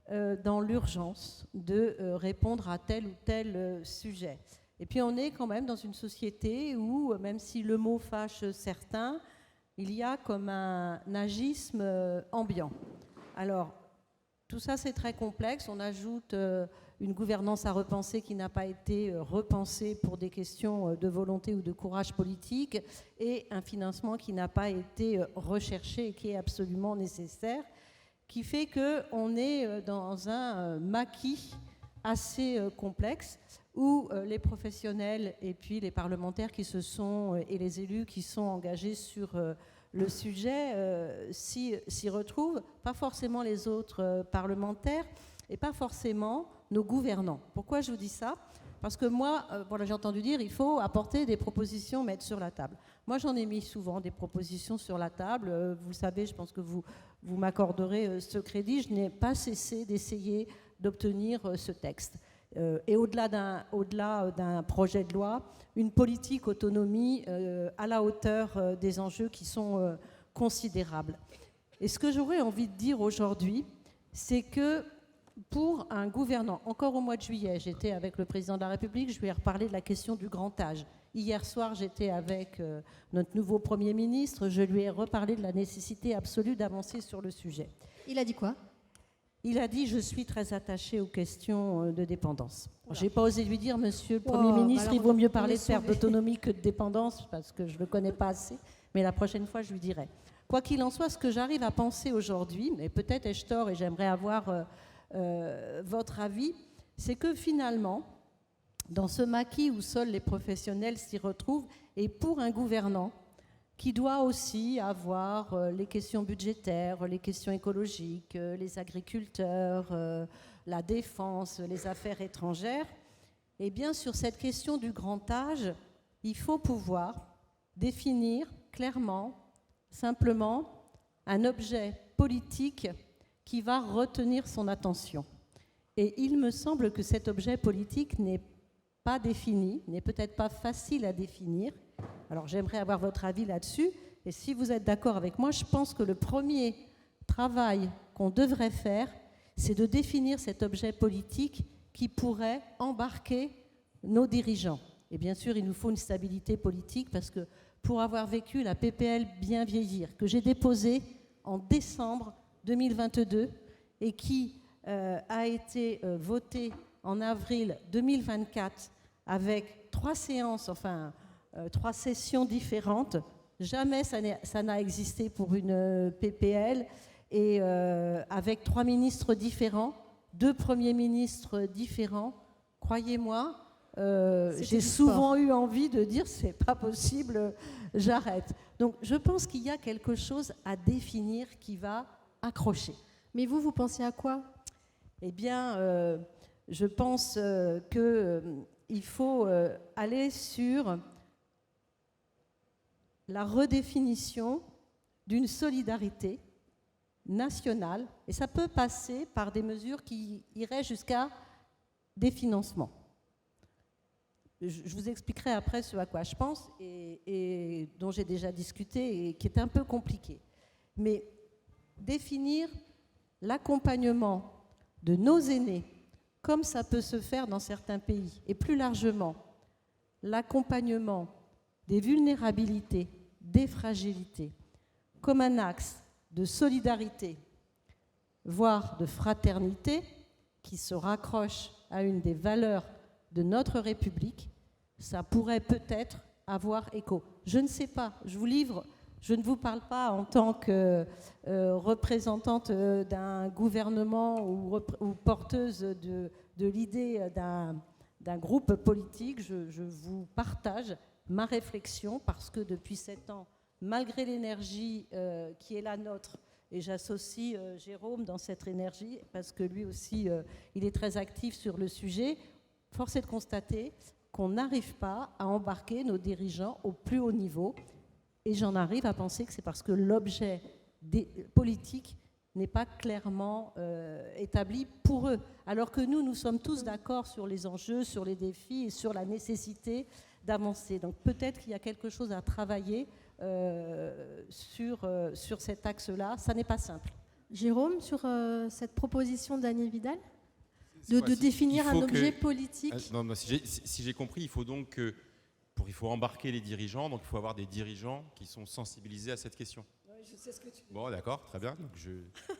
dans l'urgence de répondre à tel ou tel sujet. Et puis on est quand même dans une société où, même si le mot fâche certains, il y a comme un agisme ambiant. Alors, tout ça c'est très complexe, on ajoute une gouvernance à repenser qui n'a pas été repensée pour des questions de volonté ou de courage politique, et un financement qui n'a pas été recherché et qui est absolument nécessaire, qui fait qu'on est dans un maquis assez complexe où les professionnels et puis les parlementaires qui se sont, et les élus qui sont engagés sur le sujet s'y retrouvent, pas forcément les autres parlementaires et pas forcément nos gouvernants. Pourquoi je vous dis ça ? Parce que moi, voilà, j'ai entendu dire il faut apporter des propositions, mettre sur la table. Moi, j'en ai mis souvent des propositions sur la table. Vous le savez, je pense que vous m'accorderez ce crédit. Je n'ai pas cessé d'essayer d'obtenir ce texte. Et au-delà d'un projet de loi, une politique autonomie à la hauteur des enjeux qui sont considérables. Et ce que j'aurais envie de dire aujourd'hui, c'est que pour un gouvernant, encore au mois de juillet, j'étais avec le président de la République, je lui ai reparlé de la question du grand âge. Hier soir, j'étais avec notre nouveau Premier ministre, je lui ai reparlé de la nécessité absolue d'avancer sur le sujet. Il a dit quoi ? Il a dit « Je suis très attaché aux questions de dépendance ». Je n'ai pas osé lui dire « Monsieur le Premier ministre, il vaut mieux parler de perte d'autonomie que de dépendance » parce que je ne le connais pas assez, mais la prochaine fois, je lui dirai. Quoi qu'il en soit, ce que j'arrive à penser aujourd'hui, mais peut-être ai-je tort et j'aimerais avoir votre avis, c'est que finalement, dans ce maquis où seuls les professionnels s'y retrouvent, et pour un gouvernant qui doit aussi avoir les questions budgétaires, les questions écologiques, les agriculteurs, la défense, les affaires étrangères, eh bien sur cette question du grand âge, il faut pouvoir définir clairement, simplement, un objet politique qui va retenir son attention. Et il me semble que cet objet politique n'est pas défini, n'est peut-être pas facile à définir. Alors j'aimerais avoir votre avis là-dessus, et si vous êtes d'accord avec moi, je pense que le premier travail qu'on devrait faire, c'est de définir cet objet politique qui pourrait embarquer nos dirigeants. Et bien sûr, il nous faut une stabilité politique, parce que pour avoir vécu la PPL Bien vieillir, que j'ai déposée en décembre 2022 et qui a été votée en avril 2024 avec 3 séances, enfin 3 sessions différentes. Jamais ça n'a existé pour une PPL, et avec 3 ministres différents, 2 premiers ministres différents. Croyez-moi, j'ai souvent eu envie de dire c'est pas possible, j'arrête. Donc je pense qu'il y a quelque chose à définir qui va accrocher. Mais vous pensez à quoi ? Eh bien, je pense qu'il faut aller sur la redéfinition d'une solidarité nationale, et ça peut passer par des mesures qui iraient jusqu'à des financements. Je vous expliquerai après ce à quoi je pense et dont j'ai déjà discuté et qui est un peu compliqué. Mais définir l'accompagnement de nos aînés, comme ça peut se faire dans certains pays, et plus largement, l'accompagnement des vulnérabilités, des fragilités, comme un axe de solidarité, voire de fraternité, qui se raccroche à une des valeurs de notre République, ça pourrait peut-être avoir écho. Je ne sais pas, je vous livre, je ne vous parle pas en tant que représentante d'un gouvernement ou porteuse de l'idée d'un groupe politique, je vous partage ma réflexion, parce que depuis 7 ans, malgré l'énergie qui est la nôtre, et j'associe Jérôme dans cette énergie, parce que lui aussi, il est très actif sur le sujet, force est de constater qu'on n'arrive pas à embarquer nos dirigeants au plus haut niveau, et j'en arrive à penser que c'est parce que l'objet politique n'est pas clairement établi pour eux, alors que nous sommes tous d'accord sur les enjeux, sur les défis et sur la nécessité d'avancer. Donc peut-être qu'il y a quelque chose à travailler sur cet axe-là. Ça n'est pas simple. Jérôme, sur cette proposition d'Agnès Vidal de définir un objet politique. Non, si j'ai compris, il faut donc il faut embarquer les dirigeants, donc il faut avoir des dirigeants qui sont sensibilisés à cette question. Oui, je sais ce que tu veux. Bon, d'accord, très bien. Donc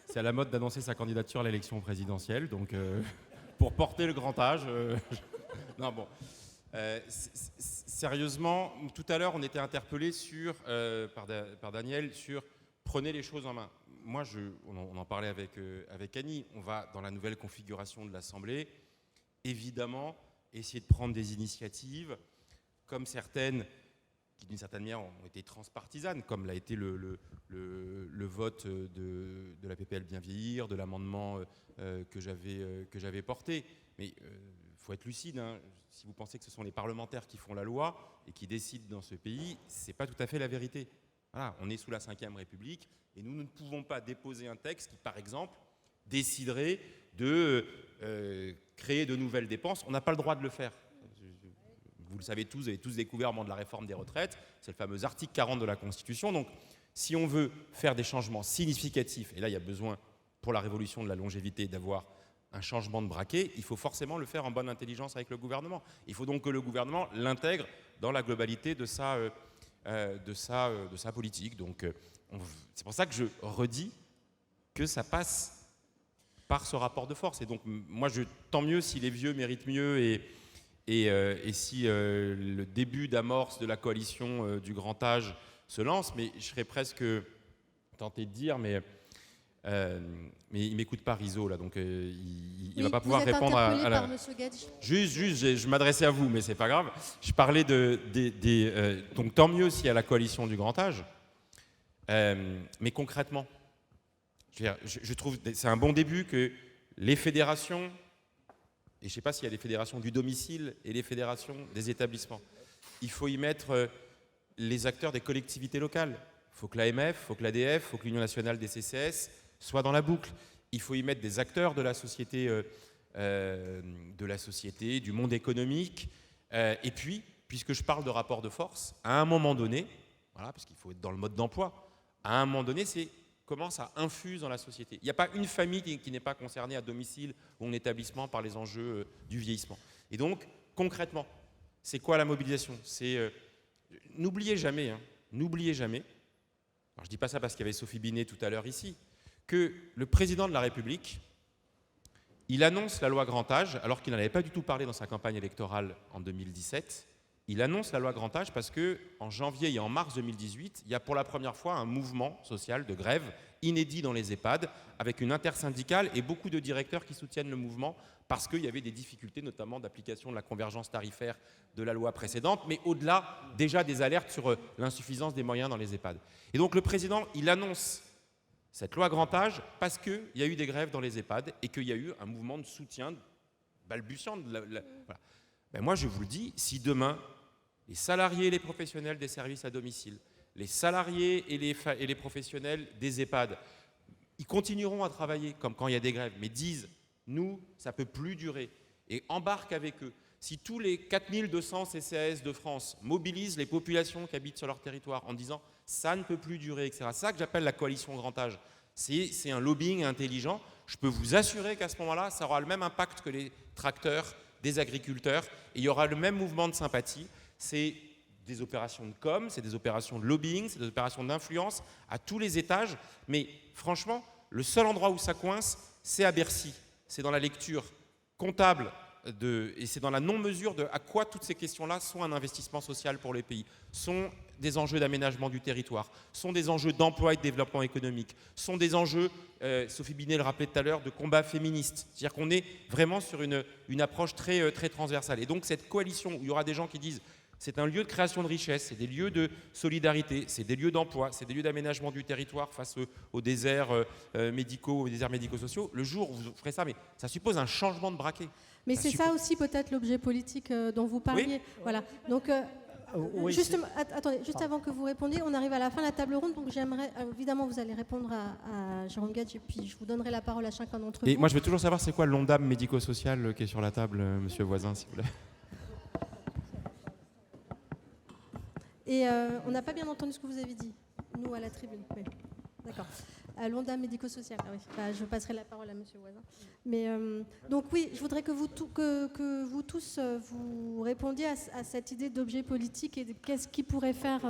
c'est à la mode d'annoncer sa candidature à l'élection présidentielle, donc pour porter le grand âge. Non, bon. Sérieusement, tout à l'heure, on était interpellé par Daniel sur prenez les choses en main. Moi, on en parlait avec Annie, on va dans la nouvelle configuration de l'Assemblée, évidemment, essayer de prendre des initiatives, comme certaines qui, d'une certaine manière, ont été transpartisanes, comme l'a été le vote de la PPL Bien Vieillir, de l'amendement que j'avais porté. Mais il faut être lucide, hein. Si vous pensez que ce sont les parlementaires qui font la loi et qui décident dans ce pays, ce n'est pas tout à fait la vérité. Voilà, on est sous la Ve République et nous ne pouvons pas déposer un texte qui, par exemple, déciderait de créer de nouvelles dépenses. On n'a pas le droit de le faire. Vous le savez tous, vous avez tous découvert au moment de la réforme des retraites, c'est le fameux article 40 de la Constitution. Donc, si on veut faire des changements significatifs, et là il y a besoin pour la révolution de la longévité d'avoir un changement de braquet, il faut forcément le faire en bonne intelligence avec le gouvernement. Il faut donc que le gouvernement l'intègre dans la globalité de sa politique. Donc, c'est pour ça que je redis que ça passe par ce rapport de force. Et donc, moi, tant mieux si les vieux méritent mieux et si le début d'amorce de la coalition du grand âge se lance. Mais je serais presque tenté de dire, mais il ne m'écoute pas, Rizzo, là, donc il ne va pas pouvoir répondre à la... Juste, je m'adressais à vous, mais ce n'est pas grave. Je parlais donc tant mieux s'il y a la coalition du grand âge. Mais concrètement, je trouve que c'est un bon début que les fédérations, et je ne sais pas s'il y a les fédérations du domicile et les fédérations des établissements, il faut y mettre les acteurs des collectivités locales. Il faut que l'AMF, il faut que l'ADF, il faut que l'Union nationale des CCS soit dans la boucle. Il faut y mettre des acteurs de la société, du monde économique. Et puis, puisque je parle de rapport de force, à un moment donné, voilà, parce qu'il faut être dans le mode d'emploi, à un moment donné, c'est comment ça infuse dans la société. Il n'y a pas une famille qui n'est pas concernée à domicile ou en établissement par les enjeux du vieillissement. Et donc, concrètement, c'est quoi la mobilisation ? N'oubliez jamais, alors je ne dis pas ça parce qu'il y avait Sophie Binet tout à l'heure ici, que le président de la République, il annonce la loi grand âge, alors qu'il n'en avait pas du tout parlé dans sa campagne électorale en 2017. Il annonce la loi grand âge parce qu'en janvier et en mars 2018, il y a pour la première fois un mouvement social de grève inédit dans les EHPAD, avec une intersyndicale et beaucoup de directeurs qui soutiennent le mouvement parce qu'il y avait des difficultés, notamment d'application de la convergence tarifaire de la loi précédente, mais au-delà déjà des alertes sur l'insuffisance des moyens dans les EHPAD. Et donc le président, il annonce cette loi grand âge parce qu'il y a eu des grèves dans les EHPAD et qu'il y a eu un mouvement de soutien balbutiant. Voilà. Ben moi, je vous le dis, si demain, les salariés et les professionnels des services à domicile, les salariés et les professionnels des EHPAD, ils continueront à travailler comme quand il y a des grèves, mais disent, nous, ça ne peut plus durer, et embarquent avec eux. Si tous les 4200 CCAS de France mobilisent les populations qui habitent sur leur territoire en disant ça ne peut plus durer, etc. C'est ça que j'appelle la coalition grand âge. C'est un lobbying intelligent. Je peux vous assurer qu'à ce moment-là, ça aura le même impact que les tracteurs des agriculteurs et il y aura le même mouvement de sympathie. C'est des opérations de com, c'est des opérations de lobbying, c'est des opérations d'influence à tous les étages. Mais franchement, le seul endroit où ça coince, c'est à Bercy. C'est dans la lecture comptable et c'est dans la non-mesure de à quoi toutes ces questions-là sont un investissement social pour les pays, sont des enjeux d'aménagement du territoire, sont des enjeux d'emploi et de développement économique, sont des enjeux, Sophie Binet le rappelait tout à l'heure, de combat féministe. C'est-à-dire qu'on est vraiment sur une approche très, très transversale. Et donc cette coalition où il y aura des gens qui disent c'est un lieu de création de richesse, c'est des lieux de solidarité, c'est des lieux d'emploi, c'est des lieux d'aménagement du territoire face aux déserts médicaux, aux déserts médico-sociaux. Le jour où vous ferez ça, mais ça suppose un changement de braquet. Mais c'est ça aussi peut-être l'objet politique dont vous parliez. Oui. Voilà. Donc, oui, justement, attendez, juste avant que vous répondiez, on arrive à la fin de la table ronde, donc j'aimerais, évidemment, vous allez répondre à Jérôme Gage et puis je vous donnerai la parole à chacun d'entre vous. Et moi, je veux toujours savoir c'est quoi l'ONDAM médico-social qui est sur la table, monsieur Voisin, s'il vous plaît. Et on n'a pas bien entendu ce que vous avez dit, nous à la tribune. Oui. D'accord. à l'Ondam médico-social. Ah oui, bah, je passerai la parole à Monsieur Voisin. Mais donc oui, je voudrais que vous tous vous répondiez à cette idée d'objet politique et de qu'est-ce qui pourrait faire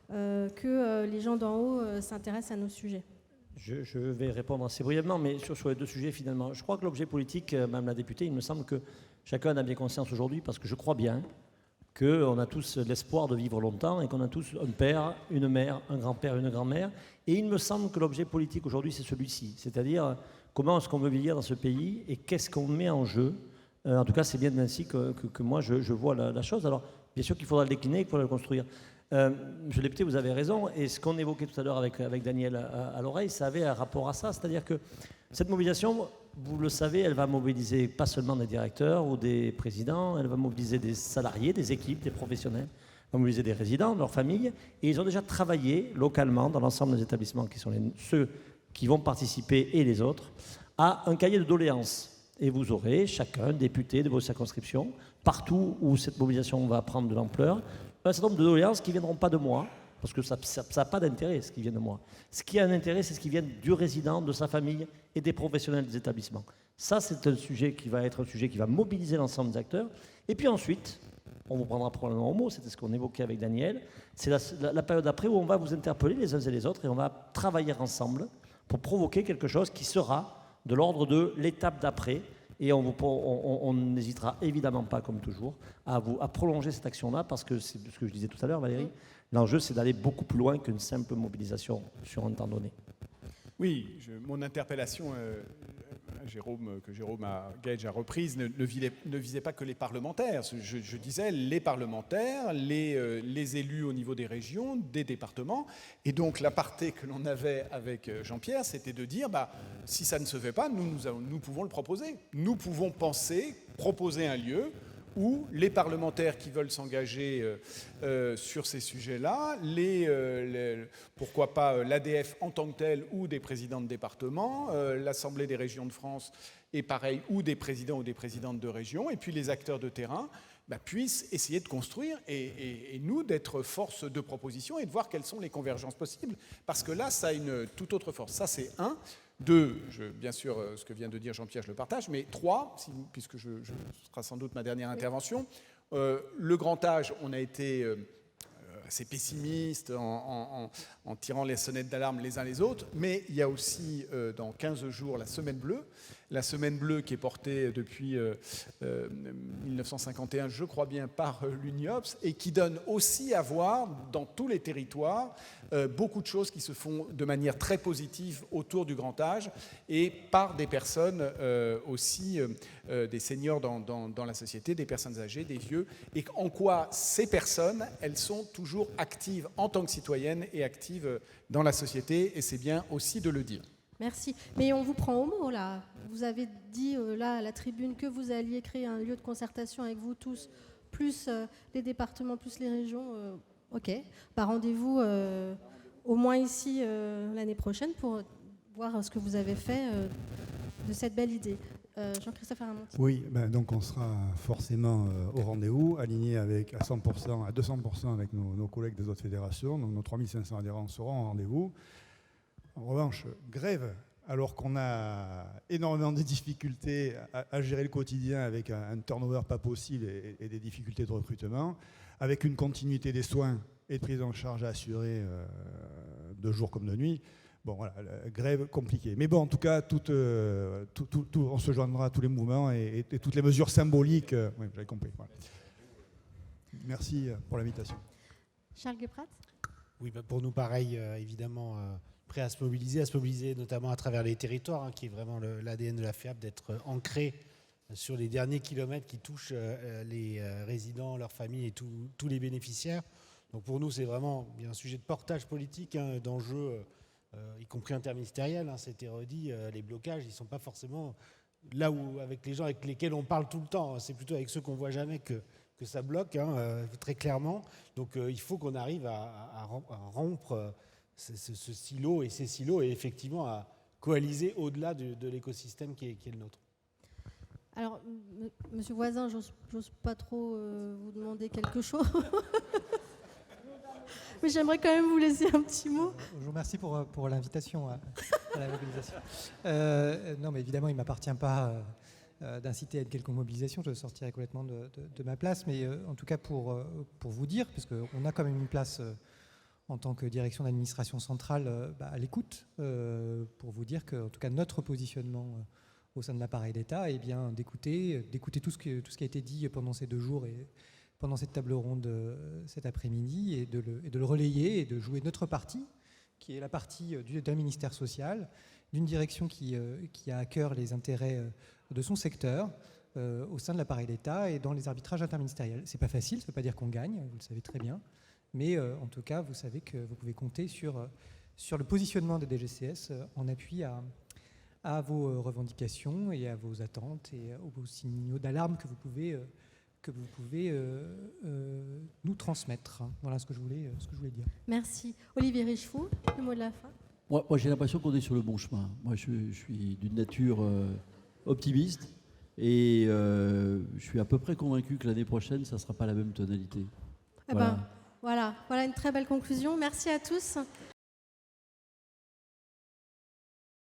que les gens d'en haut s'intéressent à nos sujets. Je vais répondre assez brièvement, mais sur les deux sujets finalement. Je crois que l'objet politique, Madame la députée, il me semble que chacun en a bien conscience aujourd'hui, parce que je crois bien qu'on a tous l'espoir de vivre longtemps et qu'on a tous un père, une mère, un grand-père, une grand-mère. Et il me semble que l'objet politique aujourd'hui, c'est celui-ci. C'est-à-dire comment est-ce qu'on veut vieillir dans ce pays et qu'est-ce qu'on met en jeu. En tout cas, c'est bien ainsi que moi, je vois la chose. Alors, bien sûr qu'il faudra le décliner, qu'il faudra le construire. Monsieur le député, vous avez raison. Et ce qu'on évoquait tout à l'heure avec Daniel à l'oreille, ça avait un rapport à ça. C'est-à-dire que cette mobilisation, vous le savez, elle va mobiliser pas seulement des directeurs ou des présidents, elle va mobiliser des salariés, des équipes, des professionnels, elle va mobiliser des résidents, leurs familles. Et ils ont déjà travaillé localement dans l'ensemble des établissements qui sont ceux qui vont participer et les autres, à un cahier de doléances. Et vous aurez chacun, député de vos circonscriptions, partout où cette mobilisation va prendre de l'ampleur, un certain nombre de doléances qui ne viendront pas de moi, parce que ça n'a pas d'intérêt ce qui vient de moi. Ce qui a un intérêt, c'est ce qui vient du résident, de sa famille et des professionnels des établissements. Ça, c'est un sujet qui va être un sujet qui va mobiliser l'ensemble des acteurs. Et puis ensuite, on vous prendra probablement au mot, c'était ce qu'on évoquait avec Daniel, c'est la période d'après où on va vous interpeller les uns et les autres et on va travailler ensemble pour provoquer quelque chose qui sera de l'ordre de l'étape d'après. Et on n'hésitera évidemment pas, comme toujours, à prolonger cette action-là, parce que c'est ce que je disais tout à l'heure, Valérie, l'enjeu, c'est d'aller beaucoup plus loin qu'une simple mobilisation sur un temps donné. Oui, mon interpellation, que Jérôme Gage a reprise, ne visait pas que les parlementaires. Je disais les parlementaires, les élus au niveau des régions, des départements. Et donc l'aparté que l'on avait avec Jean-Pierre, c'était de dire, si ça ne se fait pas, nous pouvons le proposer. Nous pouvons proposer un lieu où les parlementaires qui veulent s'engager sur ces sujets-là, pourquoi pas l'ADF en tant que tel ou des présidents de département, l'Assemblée des régions de France et pareil, ou des présidents ou des présidentes de région, et puis les acteurs de terrain puissent essayer de construire et nous d'être force de proposition et de voir quelles sont les convergences possibles. Parce que là, ça a une toute autre force. Ça, c'est un. Deux, bien sûr, ce que vient de dire Jean-Pierre, je le partage, mais trois, puisque ce sera sans doute ma dernière intervention, le grand âge, on a été assez pessimiste en tirant les sonnettes d'alarme les uns les autres, mais il y a aussi dans 15 jours la semaine bleue qui est portée depuis 1951, je crois bien, par l'UNIOPS, et qui donne aussi à voir dans tous les territoires beaucoup de choses qui se font de manière très positive autour du grand âge et par des personnes aussi, des seniors dans la société, des personnes âgées, des vieux, et en quoi ces personnes, elles sont toujours actives en tant que citoyennes et actives dans la société, et c'est bien aussi de le dire. Merci. Mais on vous prend au mot, là. Vous avez dit, là, à la tribune, que vous alliez créer un lieu de concertation avec vous tous, plus les départements, plus les régions. OK. Rendez-vous au moins ici l'année prochaine pour voir ce que vous avez fait de cette belle idée. Jean-Christophe Aramonti. Oui, donc on sera forcément au rendez-vous, aligné à 100%, à 200% avec nos collègues des autres fédérations. Donc nos 3500 adhérents seront au rendez-vous. En revanche, grève, alors qu'on a énormément de difficultés à gérer le quotidien avec un turnover pas possible et des difficultés de recrutement, avec une continuité des soins et de prise en charge à assurer de jour comme de nuit. Bon, voilà, grève compliquée. Mais bon, en tout cas, on se joindra à tous les mouvements et toutes les mesures symboliques. Oui, j'avais compris. Voilà. Merci pour l'invitation. Charles Gueprat. Oui, pour nous, pareil, évidemment, prêt à se mobiliser notamment à travers les territoires, qui est vraiment l'ADN de la FEAP, d'être ancré sur les derniers kilomètres qui touchent les résidents, leurs familles et tous les bénéficiaires. Donc pour nous, c'est vraiment un sujet de portage politique, d'enjeu, y compris interministériel, c'était redit, les blocages, ils ne sont pas forcément là où avec les gens avec lesquels on parle tout le temps, c'est plutôt avec ceux qu'on ne voit jamais que ça bloque, très clairement. Donc il faut qu'on arrive à rompre ce silo et ces silos et effectivement à coaliser au-delà de l'écosystème qui est le nôtre. Alors, Monsieur Voisin, j'ose pas trop vous demander quelque chose. Mais j'aimerais quand même vous laisser un petit mot. Je vous remercie pour l'invitation à la mobilisation. Non, mais évidemment, il ne m'appartient pas d'inciter à une quelconque mobilisation. Je sortirai complètement de ma place. Mais en tout cas, pour vous dire, parce qu'on a quand même une place en tant que direction d'administration centrale à l'écoute, pour vous dire que, en tout cas, notre positionnement au sein de l'appareil d'État est bien d'écouter tout ce qui a été dit pendant ces 2 jours et pendant cette table ronde cet après-midi et de le relayer et de jouer notre partie, qui est la partie d'un ministère social, d'une direction qui a à cœur les intérêts de son secteur au sein de l'appareil d'État et dans les arbitrages interministériels. C'est pas facile, ça ne veut pas dire qu'on gagne, vous le savez très bien, mais en tout cas, vous savez que vous pouvez compter sur le positionnement des DGCS en appui à vos revendications et à vos attentes et aux signaux d'alarme que vous pouvez nous transmettre. Voilà ce que je voulais dire. Merci. Olivier Richefou, le mot de la fin. Moi j'ai l'impression qu'on est sur le bon chemin. Moi, je suis d'une nature optimiste et je suis à peu près convaincu que l'année prochaine, ça ne sera pas la même tonalité. Voilà une très belle conclusion. Merci à tous.